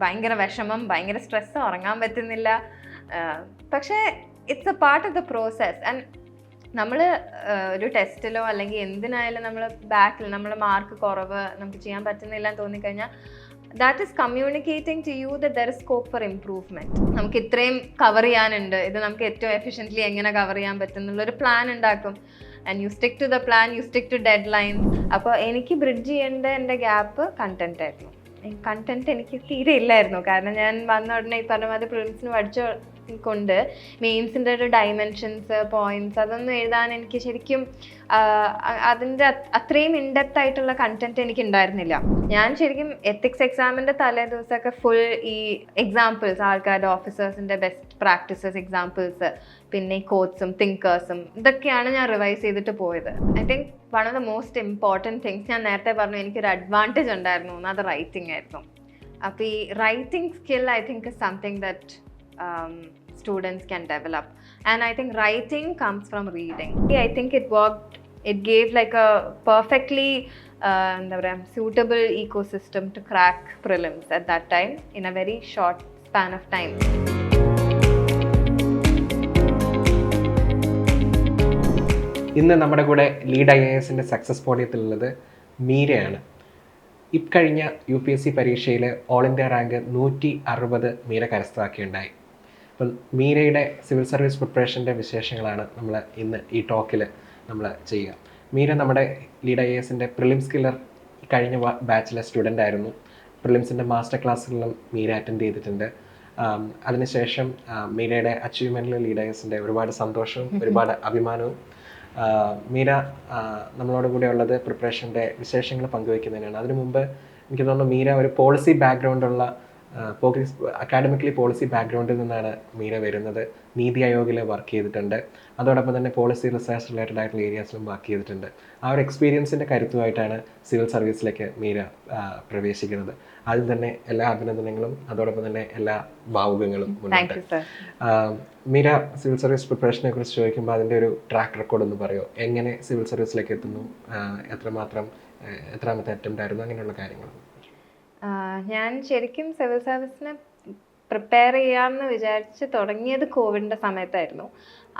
ഭയങ്കര വിഷമം, ഭയങ്കര സ്ട്രെസ്, ഉറങ്ങാൻ പറ്റുന്നില്ല. പക്ഷേ it's A part of the process. And നമ്മൾ ഒരു ടെസ്റ്റിലോ അല്ലെങ്കിൽ എന്തിനായാലും നമ്മൾ ബാക്കിൽ നമ്മൾ മാർക്ക് കുറവ്, നമുക്ക് ചെയ്യാൻ പറ്റുന്നില്ല എന്ന് തോന്നിക്കഴിഞ്ഞാൽ that is communicating to you that there is scope for improvement. നമുക്ക് ഇത്രയും കവർ ചെയ്യാനുണ്ട്, ഇത് നമുക്ക് ഏറ്റവും എഫിഷ്യൻ്റ്ലി എങ്ങനെ കവർ ചെയ്യാൻ പറ്റും എന്നുള്ളൊരു പ്ലാൻ ഉണ്ടാക്കും. And you stick to the plan, you stick to deadlines. അപ്പോൾ എനിക്ക് ബ്രിഡ്ജ് ചെയ്യേണ്ട എൻ്റെ ഗ്യാപ്പ് കണ്ടന്റ് ആയിരുന്നു. കണ്ടന്റ് എനിക്ക് തീരെ ഇല്ലായിരുന്നു. കാരണം ഞാൻ വന്ന ഉടനെ ഈ പറഞ്ഞ മാതിരി പ്രിലിംസിന് പഠിച്ച കൊണ്ട് മെയിൻസിൻ്റെ ഒരു ഡയമെൻഷൻസ്, പോയിന്റ്സ് അതൊന്നും എഴുതാൻ എനിക്ക് ശരിക്കും അതിൻ്റെ അത്രയും ഇൻഡെപ്ത് ആയിട്ടുള്ള കണ്ടന്റ് എനിക്ക് ഉണ്ടായിരുന്നില്ല. ഞാൻ ശരിക്കും എത്തിക്സ് എക്സാമിൻ്റെ തലേ ദിവസമൊക്കെ ഫുൾ ഈ എക്സാമ്പിൾസ്, ആൾക്കാരുടെ ഓഫീസേഴ്സിൻ്റെ ബെസ്റ്റ് പ്രാക്ടീസസ് എക്സാമ്പിൾസ്, പിന്നെ കോട്ട്സും തിങ്കേഴ്സും ഇതൊക്കെയാണ് ഞാൻ റിവൈസ് ചെയ്തിട്ട് പോയത്. I think one of the most important things, ഞാൻ നേരത്തെ പറഞ്ഞു എനിക്കൊരു അഡ്വാൻറ്റേജ് ഉണ്ടായിരുന്നു, അത് റൈറ്റിംഗ് ആയിരുന്നു. അപ്പോൾ ഈ writing skill I think is something that students can develop, and I think writing comes from reading. I think it worked, it gave like a perfectly suitable ecosystem to crack prelims at that time in a very short span of time. ഇന്ന് നമ്മുടെ കൂടെ lead IASന്റെ success പോഡിയത്തിലുള്ളത് മീരയാണ്. ഇക്കഴിഞ്ഞ UPSC പരീക്ഷയിൽ all India rank 160 Meera കരസ്ഥമാക്കിയുണ്ടായി. അപ്പം മീരയുടെ civil service പ്രിപ്പറേഷൻ്റെ വിശേഷങ്ങളാണ് നമ്മൾ ഇന്ന് ഈ ടോക്കിൽ നമ്മൾ ചെയ്യുക. മീര നമ്മുടെ ലീഡ് IASന്റെ പ്രിലിംസ് കില്ലർ കഴിഞ്ഞ ബാച്ചിലെ സ്റ്റുഡൻ്റ് ആയിരുന്നു. പ്രിലിംസിൻ്റെ മാസ്റ്റർ ക്ലാസ്സുകളിലും മീര അറ്റൻഡ് ചെയ്തിട്ടുണ്ട്. അതിനുശേഷം മീരയുടെ അച്ചീവ്മെൻറ്റിൽ ലീഡ് IASന്റെ ഒരുപാട് സന്തോഷവും ഒരുപാട് അഭിമാനവും. മീര നമ്മളോട് കൂടെ ഉള്ളത് പ്രിപ്പറേഷൻ്റെ വിശേഷങ്ങൾ പങ്കുവയ്ക്കുന്നതിനാണ്. അതിനു മുമ്പ് എനിക്ക് തോന്നുന്നു മീര ഒരു പോളിസി ബാക്ക്ഗ്രൗണ്ടുള്ള അക്കാഡമിക്കലി പോളിസി ബാക്ക്ഗ്രൗണ്ടിൽ നിന്നാണ് മീര വരുന്നത്. നീതി ആയോഗിൽ വർക്ക് ചെയ്തിട്ടുണ്ട്. അതോടൊപ്പം തന്നെ പോളിസി റിസർച്ച് റിലേറ്റഡ് ആയിട്ടുള്ള ഏരിയാസിലും വർക്ക് ചെയ്തിട്ടുണ്ട്. ആ ഒരു എക്സ്പീരിയൻസിൻ്റെ കരുത്തുമായിട്ടാണ് സിവിൽ സർവീസിലേക്ക് മീര പ്രവേശിക്കുന്നത്. അതിൽ തന്നെ എല്ലാ അഭിനന്ദനങ്ങളും അതോടൊപ്പം തന്നെ എല്ലാ ഭാവുകങ്ങളും ഉണ്ട്. മീര സിവിൽ സർവീസ് പ്രിപ്പറേഷനെ കുറിച്ച് ചോദിക്കുമ്പോൾ അതിൻ്റെ ഒരു ട്രാക്ക് റെക്കോർഡ് ഒന്ന് പറയുമോ? എങ്ങനെ സിവിൽ സർവീസിലേക്ക് എത്തുന്നു, എത്രാമത്തെ അറ്റംപ്റ്റ് ആയിരുന്നു, അങ്ങനെയുള്ള കാര്യങ്ങൾ. ഞാൻ ശരിക്കും സിവിൽ സർവീസിന് പ്രിപ്പയർ ചെയ്യാമെന്ന് വിചാരിച്ച് തുടങ്ങിയത് കോവിഡിൻ്റെ സമയത്തായിരുന്നു.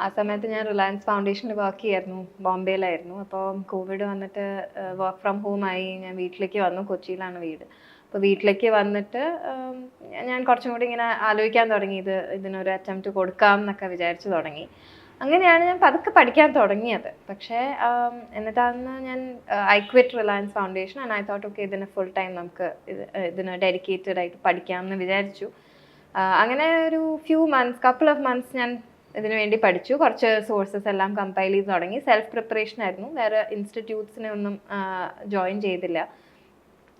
ആ സമയത്ത് ഞാൻ റിലയൻസ് ഫൗണ്ടേഷനിൽ വർക്ക് ചെയ്യായിരുന്നു, ബോംബെയിലായിരുന്നു. അപ്പോൾ കോവിഡ് വന്നിട്ട് വർക്ക് ഫ്രം ഹോം ആയി. ഞാൻ വീട്ടിലേക്ക് വന്നു, കൊച്ചിയിലാണ് വീട്. അപ്പോൾ വീട്ടിലേക്ക് വന്നിട്ട് ഞാൻ കുറച്ചും കൂടി ഇങ്ങനെ ആലോചിക്കാൻ തുടങ്ങി, ഇതിനൊരു അറ്റംപ്റ്റ് കൊടുക്കാം എന്നൊക്കെ വിചാരിച്ച് തുടങ്ങി. അങ്ങനെയാണ് ഞാൻ പതുക്കെ പഠിക്കാൻ തുടങ്ങിയത്. പക്ഷേ എന്നിട്ടാണ് ഞാൻ I quit Reliance foundation and I thought okay ഇതിന് ഫുൾ ടൈം നമുക്ക് ഇതിന് ഡെഡിക്കേറ്റഡ് ആയിട്ട് പഠിക്കാമെന്ന് വിചാരിച്ചു. അങ്ങനെ ഒരു കപ്പിൾ ഓഫ് മന്ത്സ് ഞാൻ ഇതിനു വേണ്ടി പഠിച്ചു. കുറച്ച് സോഴ്സസ് എല്ലാം കമ്പൈൽ ചെയ്ത് തുടങ്ങി. സെൽഫ് പ്രിപ്പറേഷൻ ആയിരുന്നു, വേറെ ഇൻസ്റ്റിറ്റ്യൂട്ട്സിനെ ഒന്നും ജോയിൻ ചെയ്തില്ല.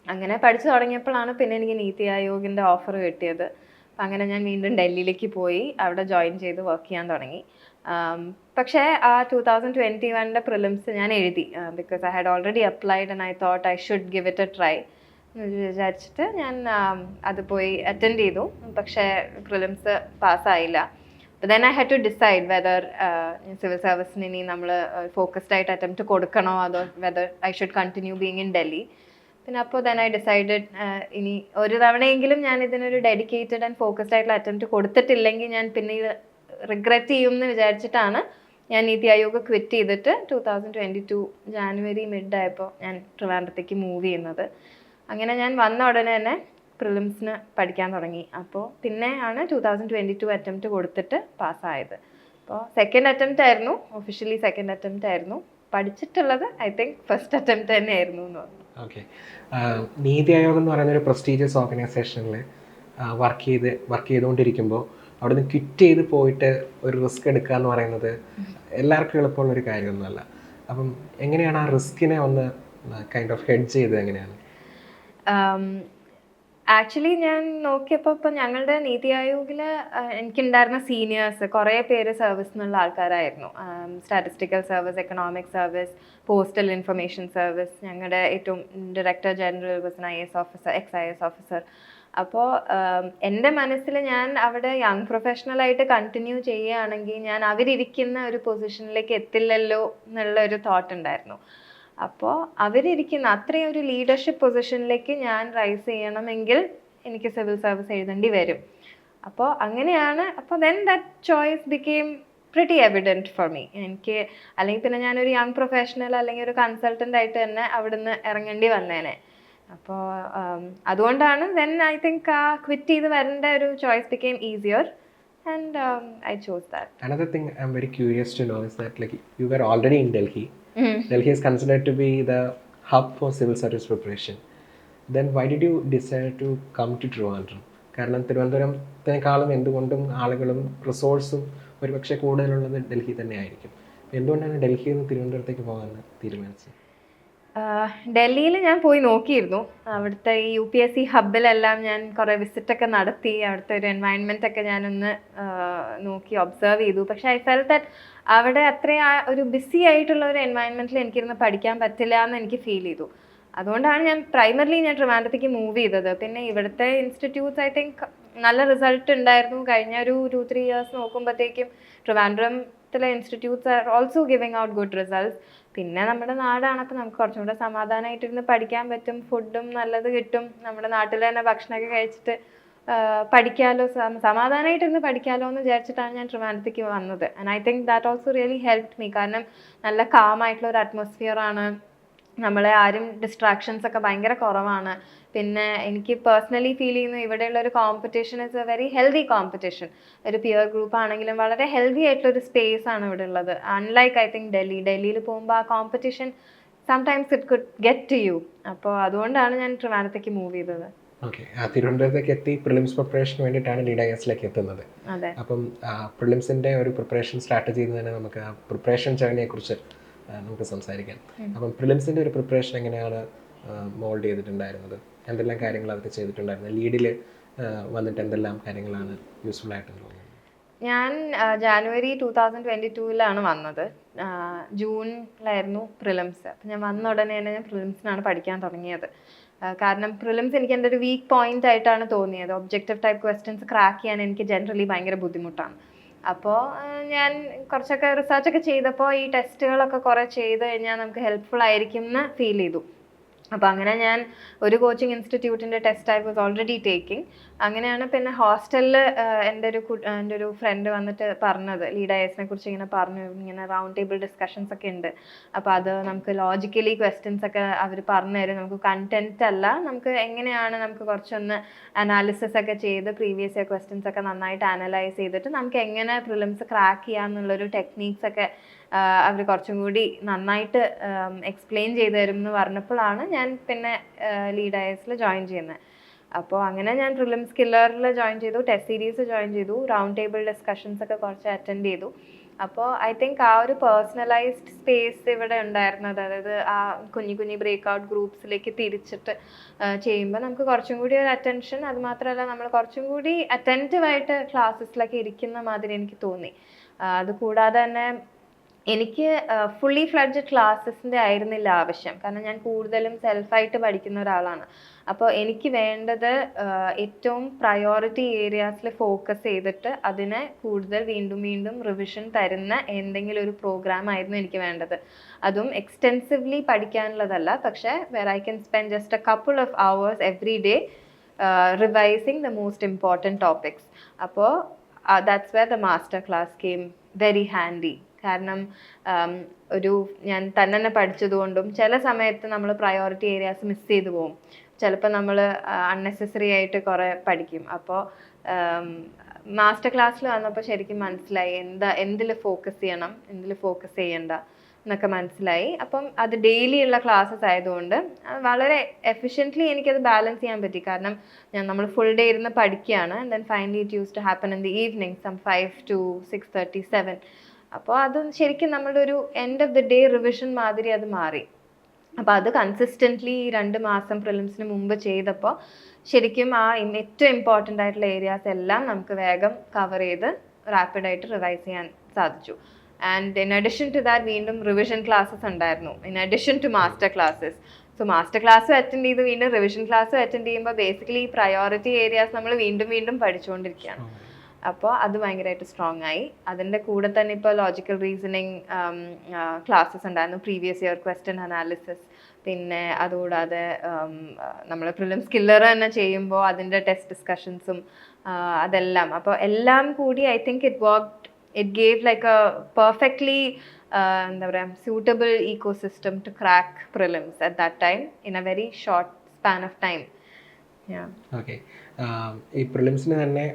അങ്ങനെ പഠിച്ചു തുടങ്ങിയപ്പോഴാണ് പിന്നെ എനിക്ക് നീതി ആയോഗിൻ്റെ ഓഫർ കിട്ടിയത്. അപ്പം അങ്ങനെ ഞാൻ വീണ്ടും ഡൽഹിയിലേക്ക് പോയി അവിടെ ജോയിൻ ചെയ്ത് വർക്ക് ചെയ്യാൻ തുടങ്ങി. പക്ഷേ ആ 2021 പ്രിലിംസ് ഞാൻ എഴുതി, because I had already applied and I thought I should give it A try എന്ന് വിചാരിച്ചിട്ട് ഞാൻ അത് പോയി അറ്റൻഡ് ചെയ്തു. പക്ഷേ പ്രിലിംസ് പാസ്സായില്ല. അപ്പോൾ then I had to decide whether civil സർവീസിന് ഇനി നമ്മൾ ഫോക്കസ്ഡ് ആയിട്ട് അറ്റംപ്റ്റ് കൊടുക്കണോ, അതോ whether I should continue being in Delhi. പിന്നെ അപ്പോൾ ദെൻ ഐ ഡിസൈഡഡ് ഇനി ഒരു തവണയെങ്കിലും ഞാൻ ഇതിനൊരു ഡെഡിക്കേറ്റഡ് ആൻഡ് ഫോക്കസ്ഡ് ആയിട്ടുള്ള അറ്റംപ്റ്റ് കൊടുത്തിട്ടില്ലെങ്കിൽ ഞാൻ പിന്നെ റിഗ്രറ്റ് ചെയ്യും എന്ന് വിചാരിച്ചിട്ടാണ് ഞാൻ നീതി ആയോഗ് ക്വിറ്റ് ചെയ്തിട്ട് 2022 ജാനുവരി മിഡായപ്പോൾ ഞാൻ ട്രിവാൻഡ്രത്തേക്ക് മൂവ് ചെയ്യുന്നത്. അങ്ങനെ ഞാൻ വന്ന ഉടനെ തന്നെ പ്രിലിംസിന് പഠിക്കാൻ തുടങ്ങി. അപ്പോൾ പിന്നെ ആണ് 2022 അറ്റംപ്റ്റ് കൊടുത്തിട്ട് പാസ്സായത്. അപ്പോൾ സെക്കൻഡ് അറ്റംപ്റ്റ് ആയിരുന്നു, ഒഫീഷ്യലി സെക്കൻഡ് അറ്റംപ്റ്റ് ആയിരുന്നു. പഠിച്ചിട്ടുള്ളത് ഐ തിങ്ക് ഫസ്റ്റ് അറ്റംപ്റ്റ് തന്നെ ആയിരുന്നു എന്ന് പറഞ്ഞു. ഓക്കെ. നീതി ആയോഗ് എന്ന് പറയുന്ന ഒരു പ്രസ്റ്റീജിയസ് ഓർഗനൈസേഷനിൽ വർക്ക് ചെയ്തുകൊണ്ടിരിക്കുമ്പോൾ അവിടെ നിന്ന് ക്വിറ്റ് ചെയ്ത് പോയിട്ട് ഒരു റിസ്ക് എടുക്കുക എന്ന് പറയുന്നത് എല്ലാവർക്കും എളുപ്പമുള്ളൊരു കാര്യമൊന്നുമല്ല. അപ്പം എങ്ങനെയാണ് ആ റിസ്കിനെ ഒന്ന് കൈൻഡ് ഓഫ് ഹെഡ് ചെയ്തത്? എങ്ങനെയാണ്? ആക്ച്വലി ഞാൻ നോക്കിയപ്പോൾ ഇപ്പം ഞങ്ങളുടെ നീതി ആയോഗിൽ എനിക്കുണ്ടായിരുന്ന സീനിയേഴ്സ് കുറേ പേര് സർവീസിനുള്ള ആൾക്കാരായിരുന്നു. Statistical service, economic service, postal information service. ഞങ്ങളുടെ ഏറ്റവും director general was IAS officer, IAS officer. അപ്പോൾ എൻ്റെ മനസ്സിൽ ഞാൻ അവിടെ യങ് പ്രൊഫഷണലായിട്ട് കണ്ടിന്യൂ ചെയ്യുകയാണെങ്കിൽ ഞാൻ അവരിയ്ക്കുന്ന ഒരു പൊസിഷനിലേക്ക് എത്തില്ലല്ലോ എന്നുള്ള ഒരു തോട്ട് ഉണ്ടായിരുന്നു. അപ്പോൾ അവരിയ്ക്കുന്ന അത്രയും ഒരു ലീഡർഷിപ്പ് പൊസിഷനിലേക്ക് ഞാൻ റൈസ് ചെയ്യണമെങ്കിൽ എനിക്ക് സിവിൽ സർവീസ് എഴുതേണ്ടി വരും. അപ്പോൾ അങ്ങനെയാണ്. അപ്പോൾ then that choice became pretty evident for me. എനിക്ക് അല്ലെങ്കിൽ പിന്നെ ഞാനൊരു യങ് പ്രൊഫഷണൽ അല്ലെങ്കിൽ ഒരു കൺസൾട്ടൻ്റ് ആയിട്ട് തന്നെ അവിടുന്ന് ഇറങ്ങേണ്ടി വന്നേനെ. അപ്പോൾ അതുകൊണ്ടാണ് ദെൻ ഐ തിങ്ക് ക്വിറ്റ് ചെയ്ത് വരേണ്ട ഒരു choice became easier and I chose that. Another thing I'm very curious to know is that like you were already in Delhi. Delhi is considered to be the hub for civil service preparation. Then why did you decide to come to Trivandrum? കാരണം തിരുവനന്തപുരത്തിനേക്കാളും എന്തുകൊണ്ടും ആളുകളും റിസോഴ്സും ഒരുപക്ഷെ കൂടുതലുള്ളത് ഡൽഹി തന്നെ ആയിരിക്കും. എന്തുകൊണ്ടാണ് ഡൽഹിയിൽ നിന്ന് തിരുവനന്തപുരത്തേക്ക് പോകാൻ തീരുമാനിച്ചത്? ഡൽഹിയിൽ ഞാൻ പോയി നോക്കിയിരുന്നു. അവിടുത്തെ ഈ UPSC ഹബിലെല്ലാം ഞാൻ കുറേ വിസിറ്റൊക്കെ നടത്തി. അവിടുത്തെ ഒരു എൻവയൺമെൻ്റ് ഒക്കെ ഞാനൊന്ന് നോക്കി ഒബ്സർവ് ചെയ്തു. പക്ഷേ ഐ ഫെൽ ദാറ്റ് അവിടെ അത്രയും ഒരു ബിസി ആയിട്ടുള്ള ഒരു എൻവയൺമെൻറ്റിൽ എനിക്കിരുന്ന് പഠിക്കാൻ പറ്റില്ല എന്ന് എനിക്ക് ഫീൽ ചെയ്തു. അതുകൊണ്ടാണ് ഞാൻ ഞാൻ ട്രിവാൻഡ്രത്തേക്ക് മൂവ് ചെയ്തത്. പിന്നെ ഇവിടുത്തെ ഇൻസ്റ്റിറ്റ്യൂട്ട്സ് ഐ തിങ്ക് നല്ല റിസൾട്ട് ഉണ്ടായിരുന്നു. കഴിഞ്ഞ ഒരു 2-3 ഇയേഴ്സ് നോക്കുമ്പോഴത്തേക്കും ട്രിവാൻഡ്രത്തിലെ institutes are also giving out good results. പിന്നെ നമ്മുടെ നാടാണ്, അപ്പോൾ നമുക്ക് കുറച്ചും കൂടെ സമാധാനമായിട്ടിരുന്ന് പഠിക്കാൻ പറ്റും. ഫുഡും നല്ലത് കിട്ടും. നമ്മുടെ നാട്ടിൽ തന്നെ ഭക്ഷണമൊക്കെ കഴിച്ചിട്ട് പഠിക്കാമല്ലോ, സമാധാനമായിട്ടിരുന്ന് പഠിക്കാമല്ലോ എന്ന് വിചാരിച്ചിട്ടാണ് ഞാൻ ട്രിവാൻഡ്രത്തേക്ക് വന്നത്. And I think that also really helped me. കാരണം നല്ല കാമായിട്ടുള്ള ഒരു അറ്റ്മോസ്ഫിയർ ആണ്. നമ്മളെ ആരും ഡിസ്ട്രാക്ഷൻസ് ഒക്കെ ഭയങ്കര കുറവാണ്. പിന്നെ എനിക്ക് പേഴ്സണലി ഫീൽ ചെയ്യുന്നു ഇവിടെയുള്ള ഒരു competition is A very healthy competition. ഒരു പിയർ ഗ്രൂപ്പ് ആണെങ്കിലും വളരെ ഹെൽത്തി ആയിട്ടുള്ളൊരു സ്പേസ് ആണ് ഇവിടെ ഉള്ളത്. അൺലൈക്ക് ഐ തിങ്ക് ഡൽഹിയിൽ പോകുമ്പോൾ ആ competition sometimes it could get to you. അപ്പോൾ അതുകൊണ്ടാണ് ഞാൻ ട്രിവാൻഡ്രത്തേക്ക് മൂവ് ചെയ്തത്. ഓക്കെ, തിരുവനന്തപുരത്തേക്ക് എത്തി പ്രിലിംസ് പ്രിപ്പറേഷന് വേണ്ടിയിട്ടാണ് ലീഡ് IASലേക്ക് എത്തുന്നത്. അപ്പം പ്രിലിംസിൻ്റെ ഒരു പ്രിപ്പറേഷൻ സ്റ്റാർട്ട് ചെയ്യുന്നതിന് നമുക്ക് ആ പ്രിപ്പറേഷൻ ജേർണിയെ കുറിച്ച് നമുക്ക് സംസാരിക്കാം. അപ്പം പ്രിലിംസിൻ്റെ ഒരു പ്രിപ്പറേഷൻ എങ്ങനെയാണ് മോൾഡ് ചെയ്തിട്ടുണ്ടായിരുന്നത്? എന്തെല്ലാം കാര്യങ്ങൾ അവർ ചെയ്തിട്ടുണ്ടായിരുന്നത്? ലീഡിൽ വന്നിട്ട് എന്തെല്ലാം കാര്യങ്ങളാണ് യൂസ്ഫുൾ ആയിട്ട് തോന്നുന്നത്? ഞാൻ ജാനുവരി 2022 വന്നത്. ജൂണിലായിരുന്നു പ്രിലിംസ്. അപ്പം ഞാൻ വന്ന ഉടനെ തന്നെ ഞാൻ പ്രിലിംസിനാണ് പഠിക്കാൻ തുടങ്ങിയത്. കാരണം പ്രിലിംസ് എനിക്ക് എൻ്റെ ഒരു വീക്ക് പോയിന്റ് ആയിട്ടാണ് തോന്നിയത്. ഒബ്ജക്റ്റീവ് ടൈപ്പ് ക്വസ്റ്റ്യൻസ് ക്രാക്ക് ചെയ്യാൻ എനിക്ക് ജനറലി ഭയങ്കര ബുദ്ധിമുട്ടാണ്. അപ്പോൾ ഞാൻ കുറച്ചൊക്കെ റിസർച്ചൊക്കെ ചെയ്തപ്പോൾ ഈ ടെസ്റ്റുകളൊക്കെ കുറേ ചെയ്ത് കഴിഞ്ഞാൽ നമുക്ക് ഹെൽപ്ഫുൾ ആയിരിക്കും എന്ന് ഫീൽ ചെയ്തു. അപ്പോൾ അങ്ങനെ ഞാൻ ഒരു കോച്ചിങ് ഇൻസ്റ്റിറ്റ്യൂട്ടിൻ്റെ test I was already taking. അങ്ങനെയാണ് പിന്നെ ഹോസ്റ്റലിൽ എൻ്റെ ഒരു ഫ്രണ്ട് വന്നിട്ട് പറഞ്ഞത് ലീഡ് IASനെ കുറിച്ച് ഇങ്ങനെ പറഞ്ഞു, ഇങ്ങനെ റൗണ്ട് ടേബിൾ ഡിസ്കഷൻസ് ഒക്കെ ഉണ്ട്. അപ്പോൾ അത് നമുക്ക് ലോജിക്കലി ക്വസ്റ്റ്യൻസ് ഒക്കെ അവർ പറഞ്ഞു തരും. നമുക്ക് കണ്ടന്റ് അല്ല, നമുക്ക് എങ്ങനെയാണ് നമുക്ക് കുറച്ചൊന്ന് അനാലിസിസ് ഒക്കെ ചെയ്ത് പ്രീവിയസ് ഇയർ ക്വസ്റ്റ്യൻസ് ഒക്കെ നന്നായിട്ട് അനലൈസ് ചെയ്തിട്ട് നമുക്ക് എങ്ങനെ പ്രിലിംസ് ക്രാക്ക് ചെയ്യാമെന്നുള്ളൊരു ടെക്നീക്സ് ഒക്കെ അവർ കുറച്ചും കൂടി നന്നായിട്ട് എക്സ്പ്ലെയിൻ ചെയ്തു തരും എന്ന് പറഞ്ഞപ്പോഴാണ് ഞാൻ പിന്നെ ലീഡ് IASൽ ജോയിൻ ചെയ്യുന്നത്. അപ്പോൾ അങ്ങനെ ഞാൻ പ്രിലിംസ് കില്ലറിൽ ജോയിൻ ചെയ്തു, ടെസ്റ്റ് സീരീസ് ജോയിൻ ചെയ്തു, റൗണ്ട് ടേബിൾ ഡിസ്കഷൻസ് ഒക്കെ കുറച്ച് അറ്റൻഡ് ചെയ്തു. അപ്പോൾ ഐ തിങ്ക് ആ ഒരു പേഴ്സണലൈസ്ഡ് സ്പേസ് ഇവിടെ ഉണ്ടായിരുന്നത്, അതായത് ആ കുഞ്ഞു ബ്രേക്ക്ഔട്ട് ഗ്രൂപ്പ്സിലേക്ക് തിരിച്ചിട്ട് ചെയ്യുമ്പോൾ നമുക്ക് കുറച്ചും കൂടി ഒരു അറ്റൻഷൻ, അതുമാത്രമല്ല നമ്മൾ കുറച്ചും കൂടി അറ്റൻറ്റീവായിട്ട് ക്ലാസ്സസിലൊക്കെ ഇരിക്കുന്ന മാതിരി എനിക്ക് തോന്നി. അതുകൂടാതെ തന്നെ എനിക്ക് ഫുള്ളി ഫ്ലഡ്ജ് ക്ലാസ്സസിൻ്റെ ആയിരുന്നില്ല ആവശ്യം. കാരണം ഞാൻ കൂടുതലും സെൽഫായിട്ട് പഠിക്കുന്ന ഒരാളാണ്. അപ്പോൾ എനിക്ക് വേണ്ടത് ഏറ്റവും പ്രയോറിറ്റി ഏരിയാസിൽ ഫോക്കസ് ചെയ്തിട്ട് അതിനെ കൂടുതൽ വീണ്ടും റിവിഷൻ തരുന്ന എന്തെങ്കിലും ഒരു പ്രോഗ്രാം ആയിരുന്നു എനിക്ക് വേണ്ടത്. അതും എക്സ്റ്റെൻസീവ്ലി പഠിക്കാനുള്ളതല്ല, പക്ഷേ where I can spend just a couple of hours every day revising the most important topics. അപ്പോൾ that's where the master class came very handy. കാരണം ഞാൻ തന്നെ പഠിച്ചതുകൊണ്ടും ചില സമയത്ത് നമ്മൾ പ്രയോറിറ്റി ഏരിയാസ് മിസ് ചെയ്തു പോകും. ചിലപ്പോൾ നമ്മൾ അൺനെസസറി ആയിട്ട് കുറേ പഠിക്കും. അപ്പോൾ മാസ്റ്റർ ക്ലാസ്സിൽ വന്നപ്പോൾ ശരിക്കും മനസ്സിലായി എന്തിൽ ഫോക്കസ് ചെയ്യണം, എന്തിൽ ഫോക്കസ് ചെയ്യണ്ട എന്നൊക്കെ മനസ്സിലായി. അപ്പം അത് ഡെയിലി ഉള്ള ക്ലാസ്സസ് ആയതുകൊണ്ട് വളരെ എഫിഷ്യൻ്റ്ലി എനിക്കത് ബാലൻസ് ചെയ്യാൻ പറ്റി. കാരണം നമ്മൾ ഫുൾ ഡേ ഇരുന്ന് പഠിക്കുകയാണ്. Then finally it use to happen in the evening some 5 to 6:30, 7. അപ്പോൾ അത് ശരിക്കും നമ്മുടെ ഒരു end of the day revision മാതിരി അത് മാറി. അപ്പോൾ അത് കൺസിസ്റ്റൻ്റ്ലി ഈ 2 മാസം പ്രിലിംസിന് മുമ്പ് ചെയ്തപ്പോൾ ശരിക്കും ആ ഏറ്റവും ഇമ്പോർട്ടൻ്റ് ആയിട്ടുള്ള ഏരിയാസ് എല്ലാം നമുക്ക് വേഗം കവർ ചെയ്ത് റാപ്പിഡായിട്ട് റിവൈസ് ചെയ്യാൻ സാധിച്ചു. And in addition to that വീണ്ടും റിവിഷൻ ക്ലാസ്സസ് ഉണ്ടായിരുന്നു, in addition to master classes. So master ക്ലാസ്സും അറ്റൻഡ് ചെയ്ത് വീണ്ടും റിവിഷൻ ക്ലാസ്സും അറ്റൻഡ് ചെയ്യുമ്പോൾ ബേസിക്കലി പ്രയോറിറ്റി ഏരിയാസ് നമ്മൾ വീണ്ടും പഠിച്ചുകൊണ്ടിരിക്കുകയാണ്. അപ്പോൾ അത് ഭയങ്കരമായിട്ട് സ്ട്രോങ് ആയി. അതിൻ്റെ കൂടെ തന്നെ ഇപ്പോൾ ലോജിക്കൽ റീസണിങ് ക്ലാസ്സസ് ഉണ്ടായിരുന്നു, പ്രീവിയസ് ഇയർ ക്വസ്റ്റ്യൻ അനാലിസിസ്, പിന്നെ അതുകൂടാതെ നമ്മൾ പ്രിലിംസ് കില്ലർ തന്നെ ചെയ്യുമ്പോൾ അതിൻ്റെ ടെസ്റ്റ് ഡിസ്കഷൻസും അതെല്ലാം, അപ്പോൾ എല്ലാം കൂടി I think it gave like a perfectly എന്താ പറയുക suitable ecosystem to crack prelims at that time in a very short span of time. Okay, ഈ പ്രിലിംസിന് തന്നെ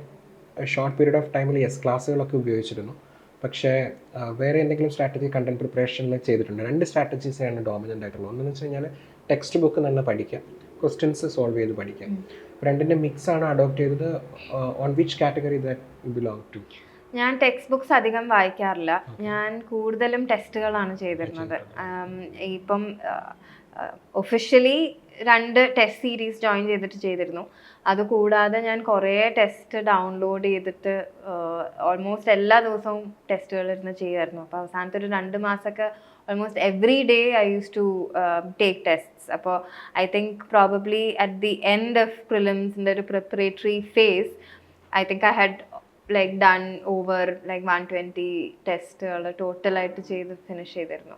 ഷോർട്ട് പീരീഡ് ഓഫ് ടൈമിൽ ക്ലാസ്സുകളൊക്കെ ഉപയോഗിച്ചിരുന്നു. പക്ഷേ വേറെ എന്തെങ്കിലും സ്ട്രാറ്റജി കണ്ടന്റ് പ്രിപ്പറേഷനിൽ ചെയ്തിട്ടുണ്ട്? 2 സ്ട്രാറ്റജീസാണ് ഡോമിനൻ്റ് ആയിട്ടുള്ളത്. ഒന്നെന്ന് വെച്ച് കഴിഞ്ഞാൽ ടെക്സ്റ്റ് ബുക്ക് തന്നെ പഠിക്കാം, ക്വസ്റ്റ്യൻസ് സോൾവ് ചെയ്ത് പഠിക്കാം. രണ്ടിൻ്റെ മിക്സ് ആണ് അഡോപ്റ്റ് ചെയ്തത്. On which category that belong to? ഞാൻ ടെക്സ്റ്റ് ബുക്സ് അധികം വായിക്കാറില്ല. ഞാൻ കൂടുതലും ടെസ്റ്റുകളാണ് ചെയ്തിരുന്നത്. ഇപ്പം ഒഫീഷ്യലി 2 ടെസ്റ്റ് സീരീസ് ജോയിൻ ചെയ്തിരുന്നു. അതുകൂടാതെ ഞാൻ കുറേ ടെസ്റ്റ് ഡൗൺലോഡ് ചെയ്തിട്ട് ഓൾമോസ്റ്റ് എല്ലാ ദിവസവും ടെസ്റ്റുകൾ ഇരുന്ന് ചെയ്യുമായിരുന്നു. അപ്പോൾ അവസാനത്തെ ഒരു 2 മാസമൊക്കെ almost every day I use to take tests. അപ്പോൾ I think probably at the end of പ്രിലിംസിൻ്റെ ഒരു preparatory phase I think I had like done over like 120 ടെസ്റ്റുകൾ ടോട്ടലായിട്ട് ഫിനിഷ് ചെയ്തിരുന്നു.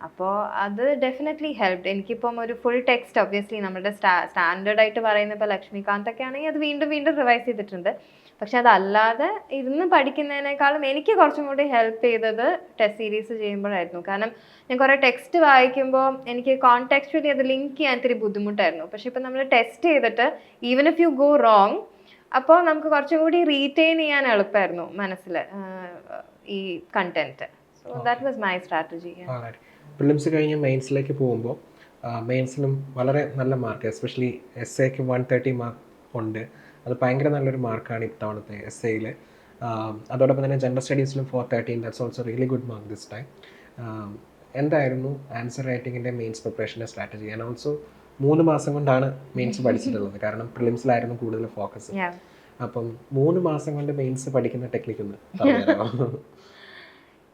അപ്പോൾ അത് ഡെഫിനറ്റ്ലി ഹെൽപ്ഡ്. എനിക്കിപ്പം ഒരു ഫുൾ ടെക്സ്റ്റ് ഒബ്വിയസ്ലി നമ്മുടെ സ്റ്റാൻഡേർഡ് ആയിട്ട് പറയുന്ന ഇപ്പോൾ ലക്ഷ്മികാന്ത് ഒക്കെ ആണെങ്കിൽ അത് വീണ്ടും റിവൈസ് ചെയ്തിട്ടുണ്ട്. പക്ഷെ അതല്ലാതെ ഇരുന്ന് പഠിക്കുന്നതിനേക്കാളും എനിക്ക് കുറച്ചും കൂടി ഹെൽപ്പ് ചെയ്തത് ടെസ്റ്റ് സീരീസ് ചെയ്യുമ്പോഴായിരുന്നു. കാരണം ഞാൻ കുറേ ടെക്സ്റ്റ് വായിക്കുമ്പോൾ എനിക്ക് കോൺടെക്സ്ച്വലി അത് ലിങ്ക് ചെയ്യാൻ ഇത്തിരി ബുദ്ധിമുട്ടായിരുന്നു. പക്ഷെ ഇപ്പം നമ്മൾ ടെസ്റ്റ് ചെയ്തിട്ട് even if you go wrong, അപ്പോൾ നമുക്ക് കുറച്ചും കൂടി റീറ്റെയിൻ ചെയ്യാൻ എളുപ്പമായിരുന്നു മനസ്സിൽ ഈ content. So that was my strategy. Prelims കഴിഞ്ഞ് മെയിൻസിലേക്ക് പോകുമ്പോൾ മെയിൻസിലും വളരെ നല്ല മാർക്ക്, എസ്പെഷ്യലി എസ്സേക്ക് 130 മാർക്ക് ഉണ്ട്. അത് ഭയങ്കര നല്ലൊരു മാർക്കാണ് ഇത്തവണത്തെ എസ്സേയിൽ. അതോടൊപ്പം തന്നെ ജനറൽ സ്റ്റഡീസിലും 413, that's also really good mark this time. എന്തായിരുന്നു ആൻസർ റൈറ്റിങ്ങിൻ്റെ മെയിൻസ് പ്രിപ്പറേഷൻ്റെ സ്ട്രാറ്റജി? ആൻഡ് ഓൾസോ 3 മാസം കൊണ്ടാണ് മെയിൻസ് പഠിച്ചിട്ടുള്ളത്, കാരണം പ്രിലിംസിലായിരുന്നു കൂടുതൽ ഫോക്കസ്. അപ്പം 3 മാസം കൊണ്ട് മെയിൻസ് പഠിക്കുന്ന ടെക്നിക്ക് ഒന്ന് പറഞ്ഞുതരാമോ?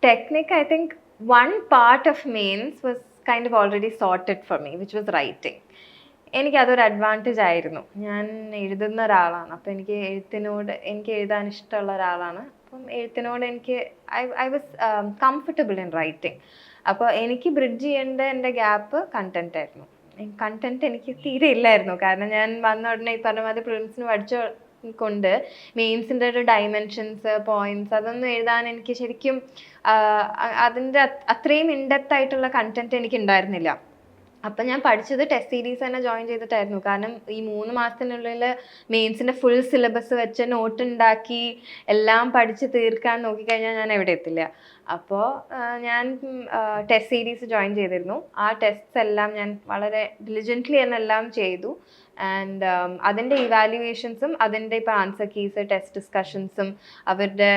Technique, I think one part of mains was kind of already sorted for me, which was writing. എനിക്കതൊരു അഡ്വാൻറ്റേജ് ആയിരുന്നു. ഞാൻ എഴുതുന്ന ഒരാളാണ്, അപ്പോൾ എനിക്ക് എഴുതാൻ ഇഷ്ടമുള്ള ഒരാളാണ്. അപ്പം എഴുത്തിനോട് I was comfortable in writing. അപ്പോൾ എനിക്ക് ബ്രിഡ്ജ് ചെയ്യേണ്ട എൻ്റെ ഗ്യാപ്പ് കണ്ടന്റ് ആയിരുന്നു. കണ്ടന്റ് എനിക്ക് തീരെ ഇല്ലായിരുന്നു. കാരണം ഞാൻ വന്ന ഉടനെ ഈ പറഞ്ഞ മാതിരി പ്രിലിംസിന് കൊണ്ട് മെയിൻസിൻ്റെ ഒരു ഡയമെൻഷൻസ്, പോയിന്റ്സ് അതൊന്നും എഴുതാൻ എനിക്ക് ശരിക്കും അതിൻ്റെ അത്രയും ഇൻഡെപ്ത് ആയിട്ടുള്ള കണ്ടന്റ് എനിക്ക് ഉണ്ടായിരുന്നില്ല. അപ്പം ഞാൻ പഠിച്ചത് ടെസ്റ്റ് സീരീസ് തന്നെ ജോയിൻ ചെയ്തിട്ടായിരുന്നു. കാരണം ഈ 3 മാസത്തിനുള്ളിൽ മെയിൻസിൻ്റെ ഫുൾ സിലബസ് വെച്ച് നോട്ട് ഉണ്ടാക്കി എല്ലാം പഠിച്ച് തീർക്കാൻ നോക്കിക്കഴിഞ്ഞാൽ ഞാൻ എവിടെ എത്തില്ല. അപ്പോൾ ഞാൻ ടെസ്റ്റ് സീരീസ് ജോയിൻ ചെയ്തിരുന്നു. ആ ടെസ്റ്റ്സ് എല്ലാം ഞാൻ വളരെ ഡിലിജൻ്റ്ലി എന്നെല്ലാം ചെയ്തു. ആൻഡ് അതിൻ്റെ ഇവാലുവേഷൻസും അതിൻ്റെ ഇപ്പോൾ ആൻസർ കീസ്, ടെസ്റ്റ് ഡിസ്കഷൻസും അവരുടെ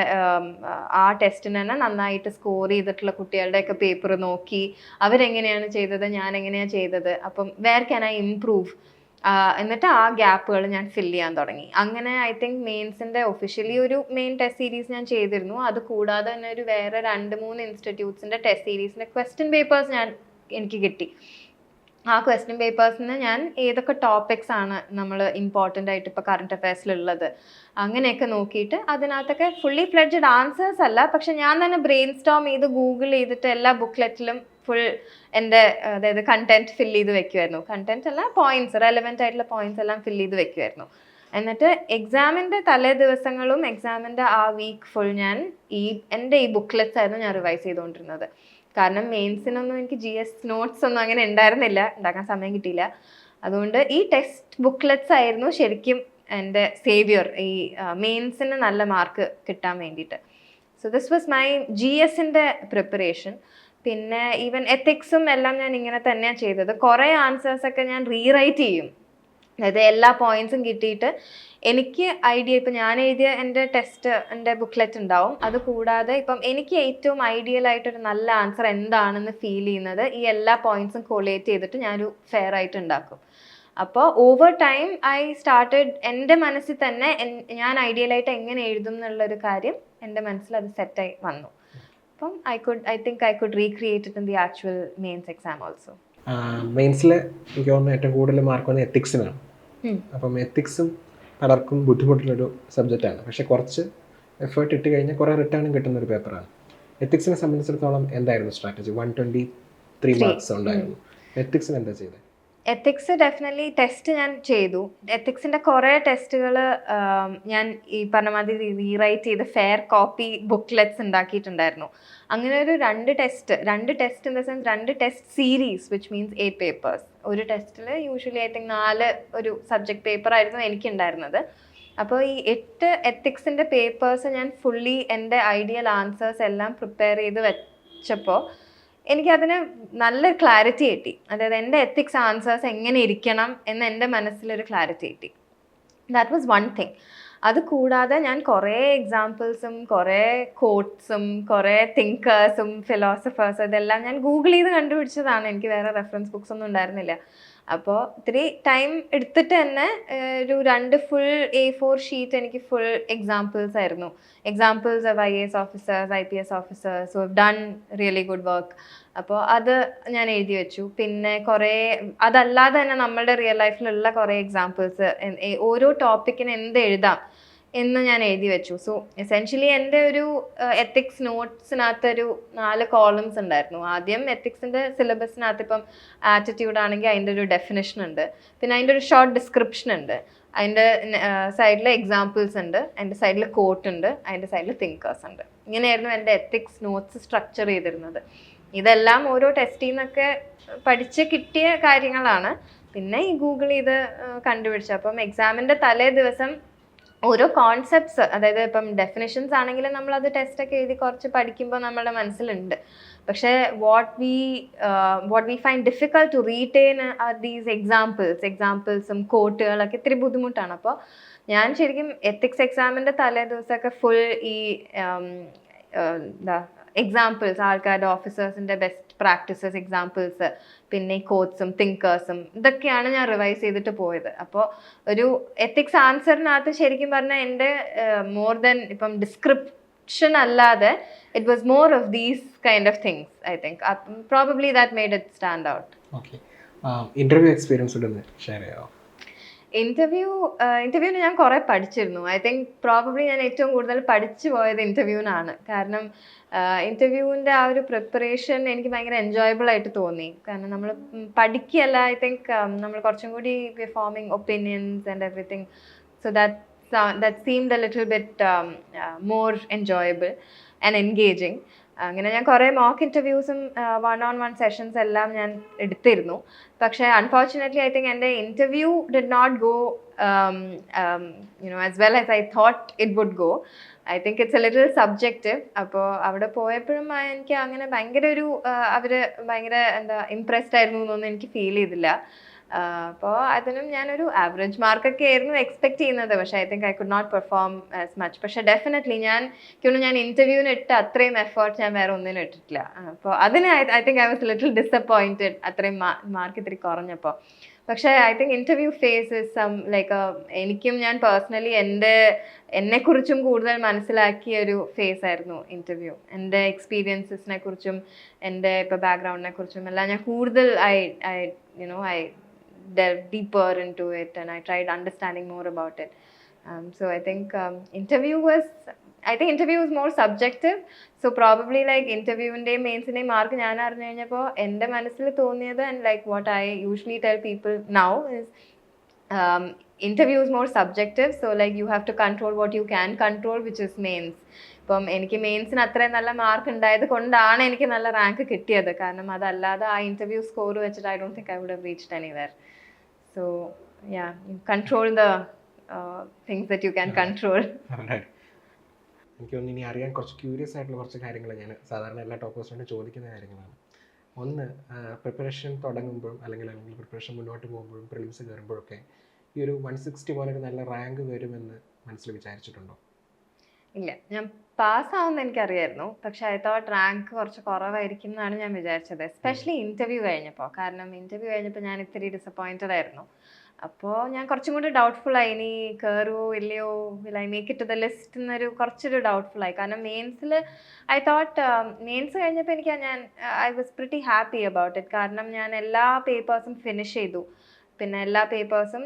ആ ടെസ്റ്റിന് തന്നെ നന്നായിട്ട് സ്കോർ ചെയ്തിട്ടുള്ള കുട്ടികളുടെയൊക്കെ പേപ്പർ നോക്കി അവരെങ്ങനെയാണ് ചെയ്തത്, ഞാൻ എങ്ങനെയാണ് ചെയ്തത്, അപ്പം വേർ ക്യാൻ ഐ ഇംപ്രൂവ്, എന്നിട്ട് ആ ഗ്യാപ്പുകൾ ഞാൻ ഫില്ല് ചെയ്യാൻ തുടങ്ങി. അങ്ങനെ ഐ തിങ്ക് മെയിൻസിൻ്റെ ഒഫീഷ്യലി ഒരു മെയിൻ ടെസ്റ്റ് സീരീസ് ഞാൻ ചെയ്തിരുന്നു. അത് കൂടാതെ തന്നെ ഒരു വേറെ 2-3 ഇൻസ്റ്റിറ്റ്യൂട്ട്സിൻ്റെ ടെസ്റ്റ് സീരീസിൻ്റെ ക്വസ്റ്റ്യൻ പേപ്പേഴ്സ് എനിക്ക് കിട്ടി. ആ ക്വസ്റ്റ്യൻ പേപ്പേഴ്സിന് ഞാൻ ഏതൊക്കെ ടോപ്പിക്സ് ആണ് നമ്മൾ ഇമ്പോർട്ടൻ്റ് ആയിട്ട് ഇപ്പോൾ കറണ്ട് അഫയേഴ്സിലുള്ളത് അങ്ങനെയൊക്കെ നോക്കിയിട്ട് അതിനകത്തൊക്കെ ഫുള്ളി ഫ്ലെഡ്ജഡ് ആൻസേഴ്സ് അല്ല, പക്ഷെ ഞാൻ തന്നെ ബ്രെയിൻ സ്റ്റോം ചെയ്ത് ഗൂഗിൾ ചെയ്തിട്ട് എല്ലാ ബുക്ക്ലെറ്റിലും ഫുൾ എൻ്റെ അതായത് കണ്ടന്റ് ഫില്ല് ചെയ്ത് വെക്കുമായിരുന്നു. കണ്ടന്റ് അല്ല, പോയിന്റ്സ്, റെലവെൻ്റ് ആയിട്ടുള്ള പോയിന്റ്സ് എല്ലാം ഫില്ല് ചെയ്ത് വെക്കുമായിരുന്നു. എന്നിട്ട് എക്സാമിൻ്റെ തലേ ദിവസങ്ങളും എക്സാമിൻ്റെ ആ വീക്ക് ഫുൾ ഞാൻ എൻ്റെ ഈ ബുക്ക്ലെറ്റ്സ് ആയിരുന്നു ഞാൻ റിവൈസ് ചെയ്തുകൊണ്ടിരുന്നത്. കാരണം മെയിൻസിനൊന്നും എനിക്ക് GS നോട്ട്സ് ഒന്നും അങ്ങനെ ഉണ്ടാക്കാൻ സമയം കിട്ടിയില്ല. അതുകൊണ്ട് ഈ ടെക്സ്റ്റ് ബുക്ക്ലെറ്റ്സ് ആയിരുന്നു ശരിക്കും എൻ്റെ സേവിയർ ഈ മെയിൻസിന് നല്ല മാർക്ക് കിട്ടാൻ വേണ്ടിയിട്ട്. സോ ദിസ് വാസ് മൈ GSൻ്റെ പ്രിപ്പറേഷൻ. പിന്നെ ഈവൻ എത്തിക്സും എല്ലാം ഞാൻ ഇങ്ങനെ തന്നെയാണ് ചെയ്തത്. കുറേ ആൻസേഴ്സൊക്കെ ഞാൻ റീറൈറ്റ് ചെയ്യും. അതായത് എല്ലാ പോയിന്റ്സും കിട്ടിയിട്ട് എനിക്ക് ഐഡിയ, ഇപ്പം ഞാൻ എഴുതിയ എൻ്റെ ബുക്ക്ലെറ്റ് ഉണ്ടാവും. അത് കൂടാതെ ഇപ്പം എനിക്ക് ഏറ്റവും ഐഡിയൽ ആയിട്ടൊരു നല്ല ആൻസർ എന്താണെന്ന് ഫീൽ ചെയ്യുന്നത് ഈ എല്ലാ പോയിന്റ്സും കൊളേറ്റ് ചെയ്തിട്ട് ഞാനൊരു ഫെയർ ആയിട്ട് ഉണ്ടാക്കും. അപ്പോൾ ഓവർ ടൈം ഐ സ്റ്റാർട്ടഡ് എൻ്റെ മനസ്സിൽ തന്നെ ഞാൻ ഐഡിയലായിട്ട് എങ്ങനെ എഴുതും എന്നുള്ളൊരു കാര്യം എൻ്റെ മനസ്സിൽ അത് സെറ്റായി വന്നു. അപ്പം I think I could recreate it in the actual mains exam also. മെയിൻസിൽ എനിക്ക് തോന്നുന്നു ഏറ്റവും കൂടുതൽ മാർക്ക് വന്നത് എത്തിക്സിനാണ്. അപ്പം എത്തിക്സും പലർക്കും ബുദ്ധിമുട്ടുള്ളൊരു സബ്ജക്റ്റാണ്. പക്ഷേ കുറച്ച് എഫേർട്ട് ഇട്ട് കഴിഞ്ഞാൽ കുറേ റിട്ടേണും കിട്ടുന്നൊരു പേപ്പറാണ്. എത്തിക്സിനെ സംബന്ധിച്ചിടത്തോളം എന്തായിരുന്നു സ്ട്രാറ്റജി? 123 മാർക്സ് ഉണ്ടായിരുന്നു. എത്തിക്സിന് എന്താ ചെയ്തത്? എത്തിക്സ് ഡെഫിനറ്റ്ലി ടെസ്റ്റ് ഞാൻ ചെയ്തു. എത്തിക്സിൻ്റെ കുറേ ടെസ്റ്റുകൾ ഞാൻ ഈ പറഞ്ഞ മാതിരി റീറൈറ്റ് ചെയ്ത് ഫെയർ കോപ്പി ബുക്ക്ലെറ്റ്സ് ഉണ്ടാക്കിയിട്ടുണ്ടായിരുന്നു. അങ്ങനെ ഒരു രണ്ട് test in the sense 2 test series which means 8 papers. ഒരു ടെസ്റ്റിൽ യൂഷ്വലി ഐ തിങ്ക് 4 ഒരു സബ്ജക്ട് പേപ്പർ ആയിരുന്നു എനിക്കുണ്ടായിരുന്നത്. അപ്പോൾ ഈ 8 എത്തിക്സിൻ്റെ പേപ്പേഴ്സ് ഞാൻ ഫുള്ളി എൻ്റെ ഐഡിയൽ ആൻസേഴ്സ് എല്ലാം പ്രിപ്പയർ ചെയ്ത് വെച്ചപ്പോൾ എനിക്കതിന് നല്ല ക്ലാരിറ്റി കിട്ടി. അതായത് എൻ്റെ എത്തിക്സ് ആൻസേഴ്സ് എങ്ങനെ ഇരിക്കണം എന്ന് എൻ്റെ മനസ്സിലൊരു ക്ലാരിറ്റി കിട്ടി. That was one thing. അത് കൂടാതെ ഞാൻ കുറേ എക്സാമ്പിൾസും കുറേ കോട്ട്സും കുറേ തിങ്കേഴ്സും ഫിലോസഫേഴ്സും ഇതെല്ലാം ഞാൻ ഗൂഗിൾ ചെയ്ത് കണ്ടുപിടിച്ചതാണ്. എനിക്ക് വേറെ റെഫറൻസ് ബുക്സ് ഒന്നും ഉണ്ടായിരുന്നില്ല. അപ്പോൾ ഇത്തിരി ടൈം എടുത്തിട്ട് തന്നെ ഒരു 2 ഫുൾ A4 ഷീറ്റ് എനിക്ക് ഫുൾ എക്സാമ്പിൾസ് ആയിരുന്നു. Examples of IAS officers, IPS officers who have done really good work. അപ്പോൾ അത് ഞാൻ എഴുതി വെച്ചു. പിന്നെ കുറേ അതല്ലാതെ തന്നെ നമ്മളുടെ റിയൽ ലൈഫിലുള്ള കുറേ എക്സാമ്പിൾസ്, ഓരോ ടോപ്പിക്കിന് എന്ത് എഴുതാം എന്ന് ഞാൻ എഴുതി വെച്ചു. സോ എസെൻഷ്യലി എൻ്റെ ഒരു എത്തിക്സ് നോട്ട്സിനകത്തൊരു 4 കോളംസ് ഉണ്ടായിരുന്നു. ആദ്യം എത്തിക്സിൻ്റെ സിലബസിനകത്ത് ഇപ്പം ആറ്റിറ്റ്യൂഡ് ആണെങ്കിൽ അതിൻ്റെ ഒരു ഡെഫിനിഷൻ ഉണ്ട്, പിന്നെ അതിൻ്റെ ഒരു ഷോർട്ട് ഡിസ്ക്രിപ്ഷൻ ഉണ്ട്, അതിൻ്റെ സൈഡിൽ എക്സാമ്പിൾസ് ഉണ്ട്, അതിൻ്റെ സൈഡിൽ കോട്ട് ഉണ്ട്, അതിൻ്റെ സൈഡിൽ തിങ്കേഴ്സ് ഉണ്ട്. ഇങ്ങനെയായിരുന്നു എൻ്റെ എത്തിക്സ് നോട്ട്സ് സ്ട്രക്ചർ ചെയ്തിരുന്നത്. ഇതെല്ലാം ഓരോ ടെസ്റ്റിൽ നിന്നൊക്കെ പഠിച്ച് കിട്ടിയ കാര്യങ്ങളാണ്. പിന്നെ ഈ ഗൂഗിൾ ചെയ്ത് കണ്ടുപിടിച്ചു. അപ്പം എക്സാമിൻ്റെ തലേ ദിവസം ഓരോ കോൺസെപ്റ്റ്സ്, അതായത് ഇപ്പം ഡെഫിനിഷൻസ് ആണെങ്കിലും നമ്മളത് ടെസ്റ്റൊക്കെ എഴുതി കുറച്ച് പഠിക്കുമ്പോൾ നമ്മുടെ മനസ്സിലുണ്ട്. പക്ഷേ what we find difficult to retain are these എക്സാമ്പിൾസും കോട്ടുകളൊക്കെ ഇത്തിരി ബുദ്ധിമുട്ടാണ്. അപ്പോൾ ഞാൻ ശരിക്കും എത്തിക്സ് എക്സാമിൻ്റെ തലേ ദിവസമൊക്കെ ഫുൾ ഈ എക്സാമ്പിൾസ്, ആൾക്കാരുടെ ഓഫീസേഴ്സിൻ്റെ ബെസ്റ്റ് പ്രാക്ടീസസ് എക്സാമ്പിൾസ്, പിന്നെ ഈ കോട്ട്സും തിങ്കേഴ്സും ഇതൊക്കെയാണ് ഞാൻ റിവൈസ് ചെയ്തിട്ട് പോയത്. അപ്പോൾ ഒരു എത്തിക്സ് ആൻസറിനകത്ത് ശരിക്കും പറഞ്ഞാൽ എൻ്റെ മോർ ദൻ ഇപ്പം ഡിസ്ക്രിപ്ഷൻ അല്ലാതെ it was more of these kind of things. I think probably that made it stand out. Okay, interview experience ഒന്ന് ഷെയർ ചെയ്യാമോ? ഇൻ്റർവ്യൂവിന് ഞാൻ കുറേ പഠിച്ചിരുന്നു. ഐ തിങ്ക് പ്രോബബ്ലി ഞാൻ ഏറ്റവും കൂടുതൽ പഠിച്ചു പോയത് ഇൻ്റർവ്യൂവിനാണ്. കാരണം ഇൻ്റർവ്യൂവിൻ്റെ ആ ഒരു പ്രിപ്പറേഷൻ എനിക്ക് ഭയങ്കര എൻജോയബിൾ ആയിട്ട് തോന്നി. കാരണം നമ്മൾ പഠിക്കുകയല്ല, ഐ തിങ്ക് നമ്മൾ കുറച്ചും കൂടി forming opinions and everything. So that seemed a little bit more enjoyable and engaging. അങ്ങനെ ഞാൻ കുറേ മോക്ക് ഇൻ്റർവ്യൂസും 1-on-1 സെഷൻസ് എല്ലാം ഞാൻ എടുത്തിരുന്നു. പക്ഷേ അൺഫോർച്ചുനേറ്റ്ലി ഐ തിങ്ക് എൻ്റെ interview did not go as well as I thought it would go. I think it's a little subjective. അപ്പോൾ അവിടെ പോയപ്പോഴും എനിക്ക് അങ്ങനെ ഭയങ്കര ഒരു അവർ ഭയങ്കര ഇംപ്രസ്ഡ് ആയിരുന്നു എന്നൊന്നും എനിക്ക് ഫീൽ ചെയ്തില്ല. അപ്പോൾ അതിനും ഞാനൊരു ആവറേജ് മാർക്കൊക്കെ ആയിരുന്നു എക്സ്പെക്ട് ചെയ്യുന്നത്. പക്ഷേ I think I could not perform as much. പക്ഷേ ഡെഫിനറ്റ്ലി ഞാൻ ഇൻ്റർവ്യൂവിന് ഇട്ട് അത്രയും എഫേർട്ട് ഞാൻ വേറെ ഒന്നിനും ഇട്ടിട്ടില്ല. അപ്പോൾ അതിന് I think I was little disappointed അത്രയും മാർക്ക് ഇത്തിരി കുറഞ്ഞപ്പോൾ. പക്ഷേ I think interview phase is എനിക്കും ഞാൻ പേഴ്സണലി എന്നെക്കുറിച്ചും കൂടുതൽ മനസ്സിലാക്കിയ ഒരു ഫേസ് ആയിരുന്നു ഇൻ്റർവ്യൂ. എൻ്റെ എക്സ്പീരിയൻസിനെ കുറിച്ചും എൻ്റെ ഇപ്പോൾ ബാക്ക്ഗ്രൗണ്ടിനെ കുറിച്ചും എല്ലാം ഞാൻ കൂടുതൽ I delved deeper into it and I tried understanding more about it. So I think interview was more subjective. So probably like interview inde mains inde mark njan arnju kanyappo ende manasil thoniyathu and like what I usually tell people now is interview is more subjective. So like you have to control what you can control, which is mains. ഇപ്പം എനിക്ക് മെയിൻസിന് അത്രയും നല്ല mark ഉണ്ടായത് കൊണ്ടാണ് എനിക്ക് നല്ല rank കിട്ടിയത്. കാരണം അതല്ലാതെ ആ ഇൻ്റർവ്യൂ സ്കോർ വെച്ചിട്ട് I don't think I would have reached anywhere. So yeah, you control the things that you can control. എനിക്ക് തോന്നുന്നു ഇനി അറിയാൻ കുറച്ച് ക്യൂരിയസ് ആയിട്ടുള്ള കുറച്ച് കാര്യങ്ങൾ ഞാൻ സാധാരണ എല്ലാ ടോപ്പേഴ്സിനോടും ചോദിക്കുന്ന കാര്യങ്ങളാണ്. ഒന്ന്, പ്രിപ്പറേഷൻ തുടങ്ങുമ്പോഴും അല്ലെങ്കിൽ പ്രിപ്പറേഷൻ മുന്നോട്ട് പോകുമ്പോഴും പ്രിലിംസ് കയറുമ്പോഴൊക്കെ ഈ ഒരു 160 പോലെ ഒരു നല്ല റാങ്ക് വരുമെന്ന് മനസ്സിൽ വിചാരിച്ചിട്ടുണ്ടോ? ഇല്ല, ഞാൻ പാസ്സാവുമെന്ന് എനിക്കറിയായിരുന്നു. പക്ഷേ ഐ തോട്ട് റാങ്ക് കുറച്ച് കുറവായിരിക്കും എന്നാണ് ഞാൻ വിചാരിച്ചത്, എസ്പെഷ്യലി ഇൻ്റർവ്യൂ കഴിഞ്ഞപ്പോൾ. കാരണം ഇൻ്റർവ്യൂ കഴിഞ്ഞപ്പോൾ ഞാൻ ഇത്തിരി ഡിസപ്പോയിൻറ്റഡ് ആയിരുന്നു. അപ്പോൾ ഞാൻ കുറച്ചും കൂടി ഡൗട്ട്ഫുള്ളായി, ഇനി കയറുമോ ഇല്ലയോ, will I make it to the list എന്നൊരു കുറച്ചൊരു ഡൗട്ട്ഫുള്ളായി. കാരണം മെയിൻസിൽ ഐ തോട്ട് മെയിൻസ് കഴിഞ്ഞപ്പോൾ I was pretty happy about it. കാരണം ഞാൻ എല്ലാ പേപ്പേഴ്സും ഫിനിഷ് ചെയ്തു. പിന്നെ എല്ലാ പേപ്പേഴ്സും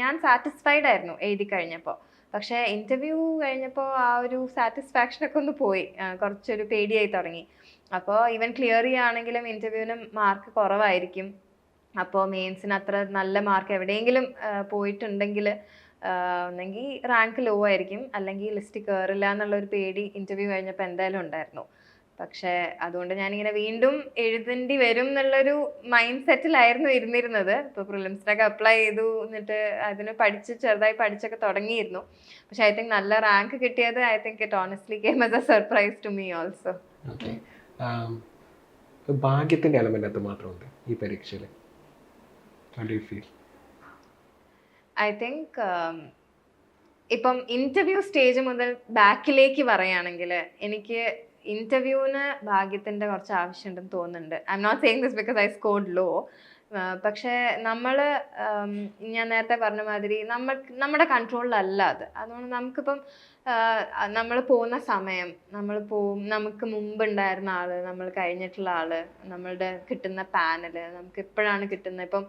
ഞാൻ സാറ്റിസ്ഫൈഡ് ആയിരുന്നു എഴുതി കഴിഞ്ഞപ്പോൾ. പക്ഷേ ഇൻ്റർവ്യൂ കഴിഞ്ഞപ്പോൾ ആ ഒരു സാറ്റിസ്ഫാക്ഷനൊക്കെ ഒന്ന് പോയി, കുറച്ചൊരു പേടിയായി തുടങ്ങി. അപ്പോൾ ഈവൻ ക്ലിയർ ചെയ്യുകയാണെങ്കിലും ഇൻ്റർവ്യൂവിന് മാർക്ക് കുറവായിരിക്കും. അപ്പോൾ മെയിൻസിന് അത്ര നല്ല മാർക്ക് എവിടെയെങ്കിലും പോയിട്ടുണ്ടെങ്കിൽ ഒന്നെങ്കിൽ റാങ്ക് ലോ ആയിരിക്കും, അല്ലെങ്കിൽ ലിസ്റ്റ് കയറില്ല എന്നുള്ളൊരു പേടി ഇൻ്റർവ്യൂ കഴിഞ്ഞപ്പോൾ എന്തായാലും ഉണ്ടായിരുന്നു. പക്ഷേ അതുകൊണ്ട് ഞാനിങ്ങനെ വീണ്ടും എഴുതേണ്ടി വരും എന്നുള്ളൊരു മൈൻഡ് സെറ്റിലായിരുന്നു ഇരുന്നിരുന്നത്. ഇപ്പോൾ പ്രിലിംസിനൊക്കെ അപ്ലൈ ചെയ്തു, എന്നിട്ട് അതിന് ചെറുതായി പഠിച്ചൊക്കെ തുടങ്ങിയിരുന്നു. പക്ഷെ ഐ തിങ്ക് നല്ല റാങ്ക് കിട്ടിയത് I think it honestly came as a surprise to me also. Okay, ഭാഗ്യത്തിൻ്റെ എലമെൻ്റ് അത് മാത്രമുണ്ട് ഈ പരീക്ഷയിൽ. ഐ തിങ്ക് ഇപ്പം ഇൻ്റർവ്യൂ സ്റ്റേജ് മുതൽ ബാക്കിലേക്ക് പറയുകയാണെങ്കിൽ എനിക്ക് ഇൻ്റർവ്യൂവിന് ഭാഗ്യത്തിൻ്റെ കുറച്ച് ആവശ്യമുണ്ടെന്ന് തോന്നുന്നുണ്ട്. I'm not saying this because I scored low. പക്ഷേ ഞാൻ നേരത്തെ പറഞ്ഞ മാതിരി നമ്മുടെ കൺട്രോളിലല്ല അത്. അതുകൊണ്ട് നമുക്കിപ്പം നമ്മൾ പോകുന്ന സമയം, നമുക്ക് മുമ്പ് ഉണ്ടായിരുന്ന ആള്, നമ്മൾ കഴിഞ്ഞിട്ടുള്ള ആള്, നമ്മളുടെ കിട്ടുന്ന പാനല്, നമുക്ക് എപ്പോഴാണ് കിട്ടുന്നത്. ഇപ്പം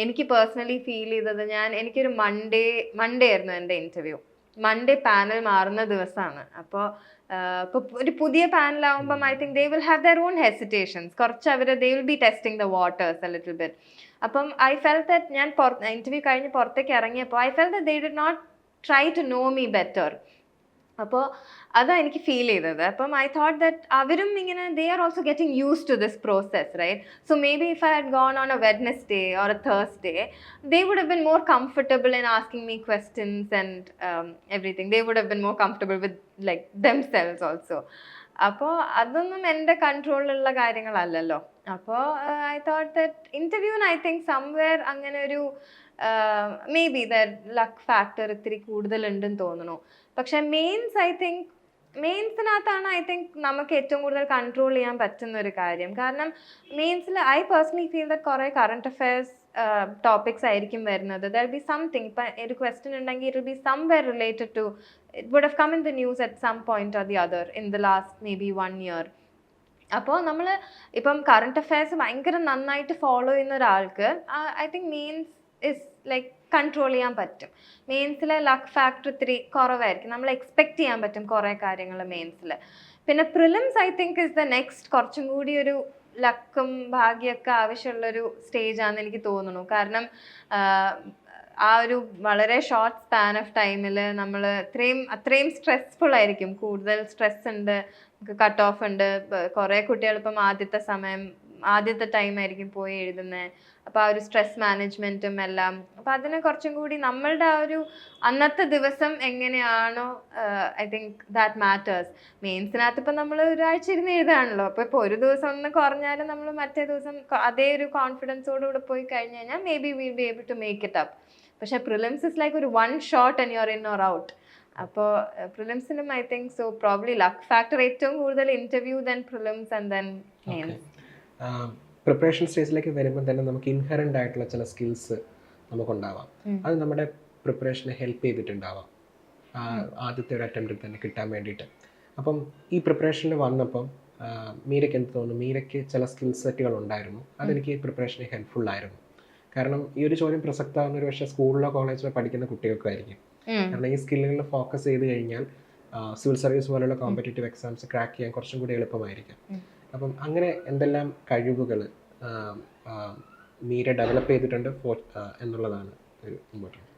എനിക്ക് പേഴ്സണലി ഫീൽ ചെയ്തത്, എനിക്കൊരു മൺഡേ ആയിരുന്നു എൻ്റെ ഇൻ്റർവ്യൂ. മൺഡേ പാനൽ മാറുന്ന ദിവസമാണ്. അപ്പോൾ ഇപ്പോൾ ഒരു പുതിയ പാനലാവുമ്പം I think they will have their own hesitations. കുറച്ച് they will be testing the waters a little bit. അപ്പം ഐ ഫെൽറ്റ് ദാറ്റ് ഞാൻ ഇൻ്റർവ്യൂ കഴിഞ്ഞ് പുറത്തേക്ക് ഇറങ്ങിയപ്പോൾ I felt that they did not try to know me better. അപ്പോൾ അതാണ് എനിക്ക് feel ചെയ്തത്. അപ്പം ഐ തോട്ട് ദാറ്റ് അവരും ഇങ്ങനെ they are also getting use to this process, right? So maybe if I had gone on a Wednesday or a Thursday, they would have been more comfortable in asking me questions and everything. They would have been more comfortable with like themselves also. അപ്പോൾ അതൊന്നും എൻ്റെ കൺട്രോളിലുള്ള കാര്യങ്ങളല്ലല്ലോ. അപ്പോൾ I thought that ഇൻ്റർവ്യൂവിന് I think somewhere അങ്ങനെ ഒരു may be that luck factor ഇത്തിരി കൂടുതലുണ്ടെന്ന് തോന്നുന്നു. പക്ഷെ മെയിൻസിനകത്താണ് ഐ തിങ്ക് നമുക്ക് ഏറ്റവും കൂടുതൽ കൺട്രോൾ ചെയ്യാൻ പറ്റുന്ന ഒരു കാര്യം. കാരണം മെയിൻസിൽ ഐ പേഴ്സണലി ഫീൽ ദാറ്റ് കുറേ കറണ്ട് അഫയേഴ്സ് ടോപ്പിക്സ് ആയിരിക്കും വരുന്നത്. ദർ ബി സംതിങ്, ഇപ്പം ഒരു ക്വസ്റ്റ്യൻ ഉണ്ടെങ്കിൽ it will be somewhere related to, it would have come in the news at some point or the other in the last maybe 1 year. അപ്പോൾ നമ്മൾ ഇപ്പം current affairs ഭയങ്കര നന്നായിട്ട് follow ചെയ്യുന്ന ഒരാൾക്ക് I think mains is like control ചെയ്യാൻ പറ്റും. മെയിൻസിലെ luck factor ഇത്തിരി കുറവായിരിക്കും, നമ്മൾ എക്സ്പെക്ട് ചെയ്യാൻ പറ്റും കുറേ കാര്യങ്ങൾ മെയിൻസിൽ. പിന്നെ prelims I think is the next, കുറച്ചും കൂടി ഒരു ലക്കും ഭാഗ്യമൊക്കെ ആവശ്യമുള്ളൊരു സ്റ്റേജാണെന്ന് എനിക്ക് തോന്നുന്നു. കാരണം ആ ഒരു വളരെ ഷോർട്ട് സ്പാൻ ഓഫ് ടൈമിൽ നമ്മൾ അത്രയും സ്ട്രെസ്ഫുൾ ആയിരിക്കും. കൂടുതൽ സ്ട്രെസ് ഉണ്ട്, കട്ട് ഓഫ് ഉണ്ട്. കുറേ കുട്ടികൾ ഇപ്പം ആദ്യത്തെ ടൈമായിരിക്കും പോയി എഴുതുന്നത്. അപ്പോൾ ആ ഒരു സ്ട്രെസ് മാനേജ്മെൻറ്റും എല്ലാം, അപ്പോൾ അതിന് കുറച്ചും കൂടി നമ്മളുടെ ആ ഒരു അന്നത്തെ ദിവസം എങ്ങനെയാണോ ഐ തിങ്ക് ദാറ്റ് മാറ്റേഴ്സ്. മെയിൻസിനകത്ത് ഇപ്പം നമ്മൾ ഒരാഴ്ച ഇരുന്ന് എഴുതാണല്ലോ. അപ്പോൾ ഇപ്പോൾ ഒരു ദിവസം ഒന്ന് കുറഞ്ഞാലും നമ്മൾ മറ്റേ ദിവസം അതേ ഒരു കോൺഫിഡൻസോടുകൂടെ പോയി കഴിഞ്ഞ് കഴിഞ്ഞാൽ maybe will be able to make it up. പക്ഷേ പ്രിലിംസ് ഇസ് ലൈക്ക് ഒരു 1 shot and you are in or out. അപ്പോൾ പ്രിലിംസിനും I think so probably luck factor ഏറ്റവും കൂടുതൽ interview then prelims and then mains. Preparation സ്റ്റേജിലേക്ക് വരുമ്പോൾ തന്നെ നമുക്ക് ഇൻഹറൻ്റ് ആയിട്ടുള്ള ചില സ്കിൽസ് നമുക്കുണ്ടാവാം. അത് നമ്മുടെ പ്രിപ്പറേഷനെ ഹെൽപ്പ് ചെയ്തിട്ടുണ്ടാവാം ആദ്യത്തെ ഒരു അറ്റംപ്റ്റിൽ തന്നെ കിട്ടാൻ വേണ്ടിയിട്ട്. അപ്പം ഈ പ്രിപ്പറേഷനിൽ വന്നപ്പം മീരയ്ക്ക് എന്ത് തോന്നുന്നു? മീരയ്ക്ക് ചില സ്കിൽ സെറ്റുകൾ ഉണ്ടായിരുന്നു, അതെനിക്ക് പ്രിപ്പറേഷന് ഹെൽപ്ഫുൾ ആയിരുന്നു. കാരണം ഈ ഒരു ചോദ്യം പ്രസക്തമാകുന്ന ഒരു പക്ഷേ സ്കൂളിലോ കോളേജിലോ പഠിക്കുന്ന കുട്ടികൾക്കായിരിക്കും. കാരണം ഈ സ്കില്ലുകളിൽ ഫോക്കസ് ചെയ്ത് കഴിഞ്ഞാൽ സിവിൽ സർവീസ് പോലുള്ള കോമ്പറ്റേറ്റീവ് എക്സാംസ് ക്രാക്ക് ചെയ്യാൻ കുറച്ചും കൂടി എളുപ്പമായിരിക്കും. അപ്പം അങ്ങനെ എന്തെല്ലാം കഴിവുകൾ മീര ഡെവലപ്പ് ചെയ്തിട്ടുണ്ട് എന്നുള്ളതാണ് ഒരു important.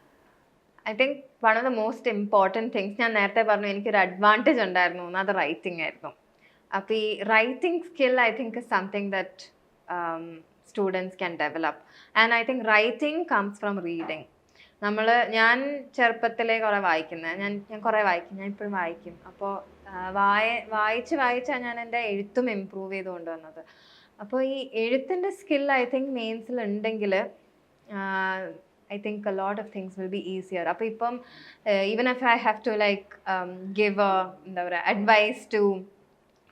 I think one of the most important things, ഞാൻ നേരത്തെ പറഞ്ഞു എനിക്കൊരു അഡ്വാൻറ്റേജ് ഉണ്ടായിരുന്നു, അത് റൈറ്റിംഗ് ആയിരുന്നു. അപ്പോൾ ഈ writing skill I think is something that students can develop. And I think writing comes from reading. ഞാൻ ചെറുപ്പത്തിലേ കുറേ വായിക്കുന്നത്, ഞാൻ കുറേ വായിക്കും, ഞാൻ ഇപ്പോഴും വായിക്കും. അപ്പോൾ വായിച്ചാണ് ഞാൻ എൻ്റെ എഴുത്തും ഇമ്പ്രൂവ് ചെയ്ത് കൊണ്ടുവന്നത്. അപ്പോൾ ഈ എഴുത്തിൻ്റെ സ്കിൽ ഐ തിങ്ക് മെയിൻസിൽ ഉണ്ടെങ്കിൽ I think a lot of things will be easier. അപ്പോൾ ഇപ്പം even if I have to like give എന്താ പറയുക അഡ്വൈസ് ടു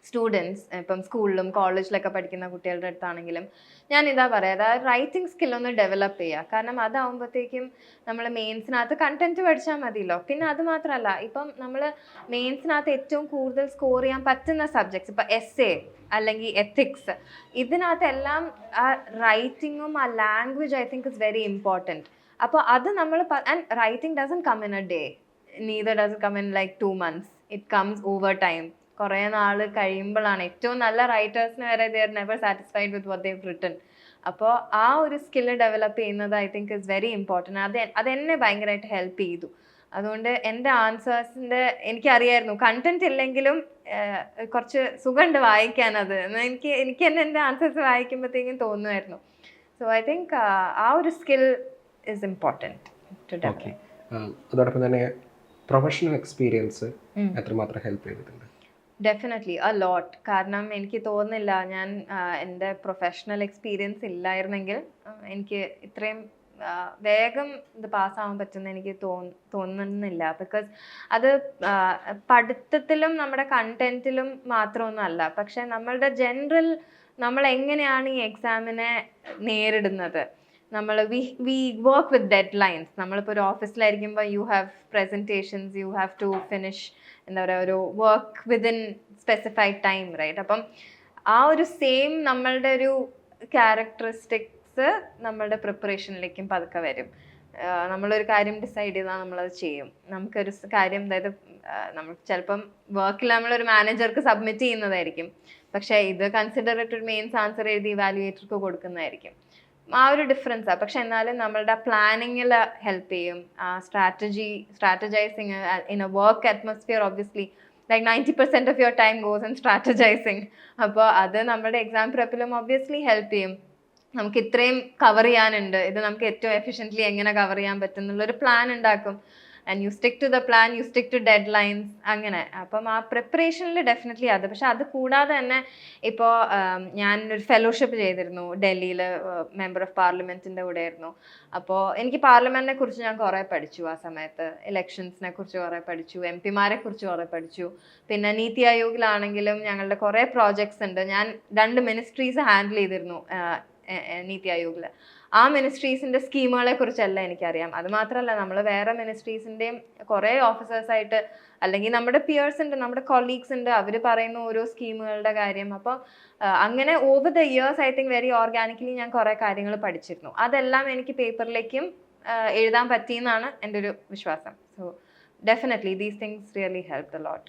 സ്റ്റുഡൻസ്, ഇപ്പം സ്കൂളിലും കോളേജിലൊക്കെ പഠിക്കുന്ന കുട്ടികളുടെ അടുത്താണെങ്കിലും ഞാൻ ഇതാ പറയാം, അതായത് റൈറ്റിംഗ് സ്കില്ലൊന്ന് ഡെവലപ്പ് ചെയ്യുക. കാരണം അതാവുമ്പോഴത്തേക്കും നമ്മൾ മെയിൻസിനകത്ത് കണ്ടന്റ് പഠിച്ചാൽ മതിയല്ലോ. പിന്നെ അത് മാത്രമല്ല, ഇപ്പം നമ്മൾ മെയിൻസിനകത്ത് ഏറ്റവും കൂടുതൽ സ്കോർ ചെയ്യാൻ പറ്റുന്ന സബ്ജക്ട്സ്, ഇപ്പം എസ്സേ അല്ലെങ്കിൽ എത്തിക്സ്, ഇതിനകത്തെല്ലാം ആ റൈറ്റിങ്ങും ആ language I think is very important. അപ്പോൾ അത് നമ്മൾ, and writing doesn't come in a day. neither does it come in like 2 months. It comes over time. കുറേ നാൾ കഴിയുമ്പോഴാണ് ഏറ്റവും നല്ല റൈറ്റേഴ്സിന് വരെ they are never satisfied with what they've written. അപ്പോൾ ആ ഒരു സ്കില്ല് ഡെവലപ്പ് ചെയ്യുന്നത് I think is very important. അതെന്നെ ഭയങ്കരമായിട്ട് ഹെൽപ്പ് ചെയ്തു. അതുകൊണ്ട് എൻ്റെ ആൻസേഴ്സിൻ്റെ എനിക്കറിയായിരുന്നു കണ്ടന്റ് ഇല്ലെങ്കിലും കുറച്ച് സുഖമുണ്ട് വായിക്കാനത്. എനിക്ക് തന്നെ എൻ്റെ ആൻസേഴ്സ് വായിക്കുമ്പോഴത്തേക്കും തോന്നുമായിരുന്നു. സോ ഐ തിങ്ക് ആ ഒരു skill is important to develop. അതോടൊപ്പം തന്നെ പ്രൊഫഷണൽ എക്സ്പീരിയൻസ് എത്രമാത്രം ഹെൽപ്പ് ചെയ്തിട്ടുണ്ട്? Definitely a lot. കാരണം എനിക്ക് തോന്നുന്നില്ല ഞാൻ എൻ്റെ പ്രൊഫഷണൽ എക്സ്പീരിയൻസ് ഇല്ലായിരുന്നെങ്കിൽ എനിക്ക് ഇത്രയും വേഗം ഇത് പാസ്സാവാൻ പറ്റുമെന്ന് എനിക്ക് തോന്നുന്നില്ല. ബിക്കോസ് അത് പഠിത്തത്തിലും നമ്മുടെ കണ്ടന്റിലും മാത്രമൊന്നുമല്ല, പക്ഷെ നമ്മളുടെ ജനറൽ നമ്മൾ എങ്ങനെയാണ് ഈ എക്സാമിനെ നേരിടുന്നത്. നമ്മൾ we work with deadlines. നമ്മളിപ്പോൾ ഒരു ഓഫീസിലായിരിക്കുമ്പോൾ you have presentations, you have to finish എന്താ പറയുക ഒരു work within specified time, right? അപ്പം ആ ഒരു സെയിം നമ്മളുടെ ഒരു ക്യാരക്ടറിസ്റ്റിക്സ് നമ്മളുടെ പ്രിപ്പറേഷനിലേക്കും പതുക്കെ വരും. നമ്മളൊരു കാര്യം ഡിസൈഡ് ചെയ്താൽ നമ്മളത് ചെയ്യും. നമുക്കൊരു കാര്യം, അതായത് നമ്മൾ ചിലപ്പം വർക്കിൽ നമ്മളൊരു മാനേജർക്ക് സബ്മിറ്റ് ചെയ്യുന്നതായിരിക്കും, പക്ഷേ ഇത് കൺസിഡർ ഇട്ട് ഒരു മെയിൻസ് ആൻസർ എഴുതി ഇവാലുവേറ്റർക്ക് കൊടുക്കുന്നതായിരിക്കും. ആ ഒരു ഡിഫറൻസാണ്. പക്ഷെ എന്നാലും നമ്മളുടെ പ്ലാനിങ്ങിൽ ഹെൽപ്പ് ചെയ്യും. Strategising in a work atmosphere obviously like 90% of your time goes in strategising. അപ്പോൾ അത് നമ്മുടെ എക്സാം പ്രെപ്പിലും ഒബ്വിയസ്ലി ഹെൽപ്പ് ചെയ്യും. നമുക്ക് ഇത്രയും കവർ ചെയ്യാനുണ്ട്, ഇത് നമുക്ക് ഏറ്റവും എഫിഷ്യൻ്റ്ലി എങ്ങനെ കവർ ചെയ്യാൻ പറ്റും എന്നുള്ളൊരു പ്ലാൻ ഉണ്ടാക്കും. And you stick to the plan, you stick to deadlines, അങ്ങനെ. അപ്പം ആ പ്രിപ്പറേഷനിൽ ഡെഫിനറ്റ്ലി അത്. പക്ഷെ അത് കൂടാതെ തന്നെ ഇപ്പോൾ ഞാനൊരു ഫെലോഷിപ്പ് ചെയ്തിരുന്നു ഡൽഹിയിൽ, മെമ്പർ ഓഫ് പാർലമെൻറ്റിൻ്റെ കൂടെ ആയിരുന്നു. അപ്പോൾ എനിക്ക് പാർലമെൻറ്റിനെ കുറിച്ച് ഞാൻ കുറേ പഠിച്ചു ആ സമയത്ത്. ഇലക്ഷൻസിനെ കുറിച്ച് കുറേ പഠിച്ചു, എം പിമാരെ കുറിച്ച് കുറേ പഠിച്ചു. പിന്നെ നീതി ആയോഗിലാണെങ്കിലും ഞങ്ങളുടെ കുറേ പ്രോജക്ട്സ് ഉണ്ട്. ഞാൻ 2 മിനിസ്ട്രീസ് ഹാൻഡിൽ ചെയ്തിരുന്നു നീതി ആയോഗിൽ. ആ മിനിസ്ട്രീസിൻ്റെ സ്കീമുകളെ കുറിച്ചെല്ലാം എനിക്കറിയാം. അതുമാത്രമല്ല, നമ്മൾ വേറെ മിനിസ്ട്രീസിൻ്റെയും കുറേ ഓഫീസേഴ്സായിട്ട് അല്ലെങ്കിൽ നമ്മുടെ പിയേഴ്സ് ഉണ്ട്, നമ്മുടെ കൊളീഗ്സ് ഉണ്ട്, അവർ പറയുന്ന ഓരോ സ്കീമുകളുടെ കാര്യം. അപ്പോൾ അങ്ങനെ over the years I think very organically ഞാൻ കുറേ കാര്യങ്ങൾ പഠിച്ചിരുന്നു. അതെല്ലാം എനിക്ക് പേപ്പറിലേക്കും എഴുതാൻ പറ്റിയെന്നാണ് എൻ്റെ ഒരു വിശ്വാസം. So definitely these things really help the lot.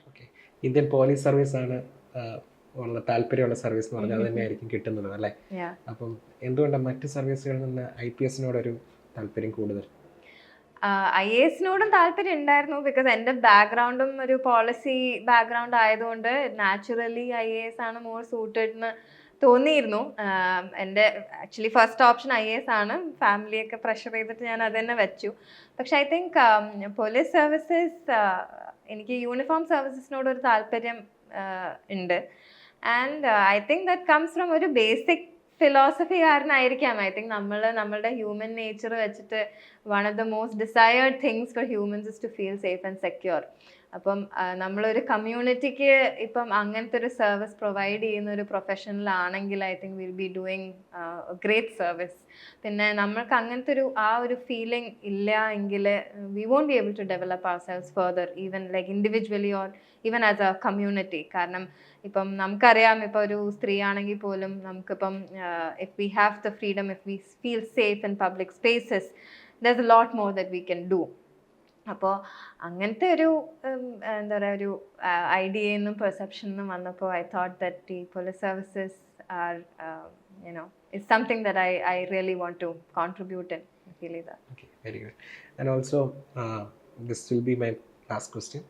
Indian police സർവീസാണ് വളരെ താല്പര്യമുള്ള സർവീസ് എന്ന് പറഞ്ഞാൽ അത് തന്നെയായിരിക്കും കിട്ടുന്നത്, അല്ലേ? അപ്പം എന്തുകൊണ്ടാണ് മറ്റ് സർവീസുകളിൽ നിന്ന് IPS-നോടൊരു താല്പര്യം കൂടുതൽ? IAS-നോടും താല്പര്യം ഉണ്ടായിരുന്നു. ബിക്കോസ് എൻ്റെ ബാക്ക്ഗ്രൗണ്ടും ഒരു പോളിസി ബാക്ക്ഗ്രൗണ്ട് ആയതുകൊണ്ട് നാച്ചുറലി IAS ആണ് മോർ സൂട്ടഡ് എന്ന് തോന്നിയിരുന്നു. എൻ്റെ ആക്ച്വലി ഫസ്റ്റ് ഓപ്ഷൻ IAS ആണ്. ഫാമിലിയൊക്കെ പ്രഷർ ചെയ്തിട്ട് ഞാൻ അത് തന്നെ വെച്ചു. പക്ഷെ ഐ തിങ്ക് പോലീസ് സർവീസസ്, എനിക്ക് യൂണിഫോം സർവീസസിനോടൊരു താല്പര്യം ഉണ്ട്. And I think that comes from ഒരു ബേസിക് ഫിലോസഫി കാരണമായിരിക്കാം. ഐ തിങ്ക് നമ്മളുടെ ഹ്യൂമൻ നേച്ചർ വെച്ചിട്ട് one of the most desired things for humans is to feel safe and secure. അപ്പം നമ്മളൊരു കമ്മ്യൂണിറ്റിക്ക് ഇപ്പം അങ്ങനത്തെ ഒരു സർവീസ് പ്രൊവൈഡ് ചെയ്യുന്ന ഒരു പ്രൊഫഷനിലാണെങ്കിൽ I think will be doing great service. പിന്നെ നമ്മൾക്ക് അങ്ങനത്തെ ആ ഒരു ഫീലിംഗ് ഇല്ല എങ്കിൽ we won't be able to develop ourselves further, even like individually or even as a community. കാരണം ഇപ്പം നമുക്കറിയാം, ഇപ്പോൾ ഒരു സ്ത്രീ ആണെങ്കിൽ പോലും നമുക്കിപ്പം if we have the freedom, if we feel safe in public spaces, there's a lot more that we can do. അപ്പോൾ അങ്ങനത്തെ ഒരു എന്താ പറയുക ഒരു ഐഡിയയെന്നും പെർസെപ്ഷനും വന്നപ്പോൾ I thought that the police services are is something that I really want to contribute in. Feel ചെയ്ത. Very good. And also this will be my last question.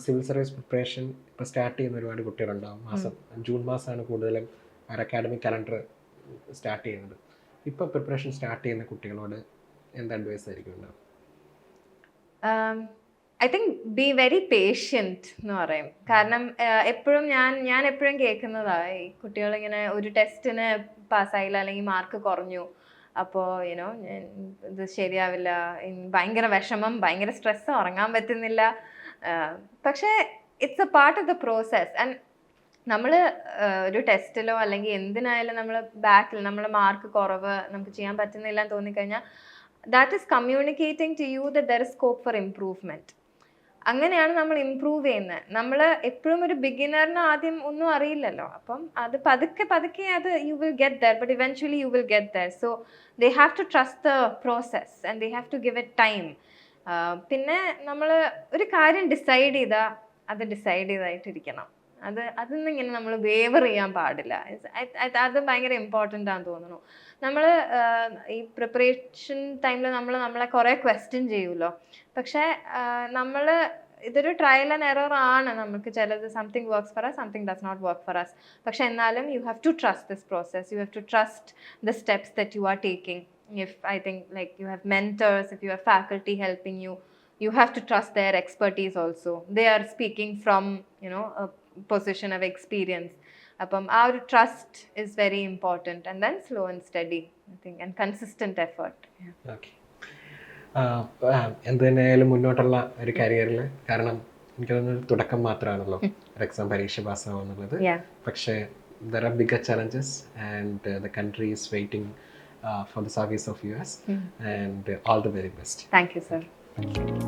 Civil service preparation ഇപ്പോൾ സ്റ്റാർട്ട് ചെയ്യുന്ന ഒരുപാട് കുട്ടികളുണ്ടാവും. June മാസമാണ് കൂടുതലും ഒരു academic calendar start ചെയ്യുന്നത്. ഇപ്പോൾ preparation start ചെയ്യുന്ന കുട്ടികളോട് എന്ത് അഡ്വൈസ് ആയിരിക്കും ഉണ്ടാവും? I think be very patient എന്ന് പറയും. കാരണം എപ്പോഴും ഞാൻ എപ്പോഴും കേൾക്കുന്നതാണ് ഈ കുട്ടികളിങ്ങനെ ഒരു ടെസ്റ്റിന് പാസ്സായില്ല അല്ലെങ്കിൽ മാർക്ക് കുറഞ്ഞു, അപ്പോൾ ഇത് ശരിയാവില്ല, ഭയങ്കര വിഷമം, ഭയങ്കര സ്ട്രെസ്, ഉറങ്ങാൻ പറ്റുന്നില്ല. പക്ഷേ it's A part of the process. And നമ്മൾ ഒരു ടെസ്റ്റിലോ അല്ലെങ്കിൽ എന്തിനായാലും നമ്മൾ ബാക്കിൽ നമ്മൾ മാർക്ക് കുറവ്, നമുക്ക് ചെയ്യാൻ പറ്റുന്നില്ല എന്ന് തോന്നിക്കഴിഞ്ഞാൽ that is communicating to you that there is scope for improvement. അങ്ങനെയാണ് നമ്മൾ ഇംപ്രൂവ് ചെയ്യുന്നത്. നമ്മൾ എപ്പോഴും ഒരു ബിഗിനറിന് ആദ്യം ഒന്നും അറിയില്ലല്ലോ, അപ്പം അത് പതുക്കെ അത് you will get there, but eventually you will get there. So they have to trust the process and they have to give it time. പിന്നെ നമ്മൾ ഒരു കാര്യം ഡിസൈഡ് ചെയ്താൽ അത് ഡിസൈഡ് ചെയ്തായിട്ടിരിക്കണം. അതൊന്നും ഇങ്ങനെ നമ്മൾ വേവർ ചെയ്യാൻ പാടില്ല. അത് ഭയങ്കര ഇമ്പോർട്ടൻ്റ് ആണെന്ന് തോന്നുന്നു. നമ്മൾ ഈ പ്രിപ്പറേഷൻ ടൈമിൽ നമ്മളെ കുറേ ക്വസ്റ്റ്യൻ ചെയ്യുമല്ലോ. പക്ഷേ നമ്മൾ ഇതൊരു ട്രയൽ ആൻഡ് എറർ ആണ്. നമുക്ക് ചിലത് something works for us, something does not work for us. പക്ഷെ എന്നാലും you have to trust this process. You have to trust the steps that you are taking. If I think like you have mentors, if you have faculty helping you, you have to trust their expertise also. They are speaking from, a position of experience. Appam our trust is very important, and then slow and steady, I think, and consistent effort. Okay. എന്ത് തന്നെയായാലും മുന്നോട്ടുള്ള ഒരു കരിയറിൽ, കാരണം എനിക്കതൊരു തുടക്കം മാത്രമാണല്ലോ ഒരു exam പരീക്ഷ പാസ്സാവുന്നുള്ളത്. പക്ഷേ there are bigger challenges, and the country is waiting for the service of US, and all the very best. Thank you, sir. Thank you.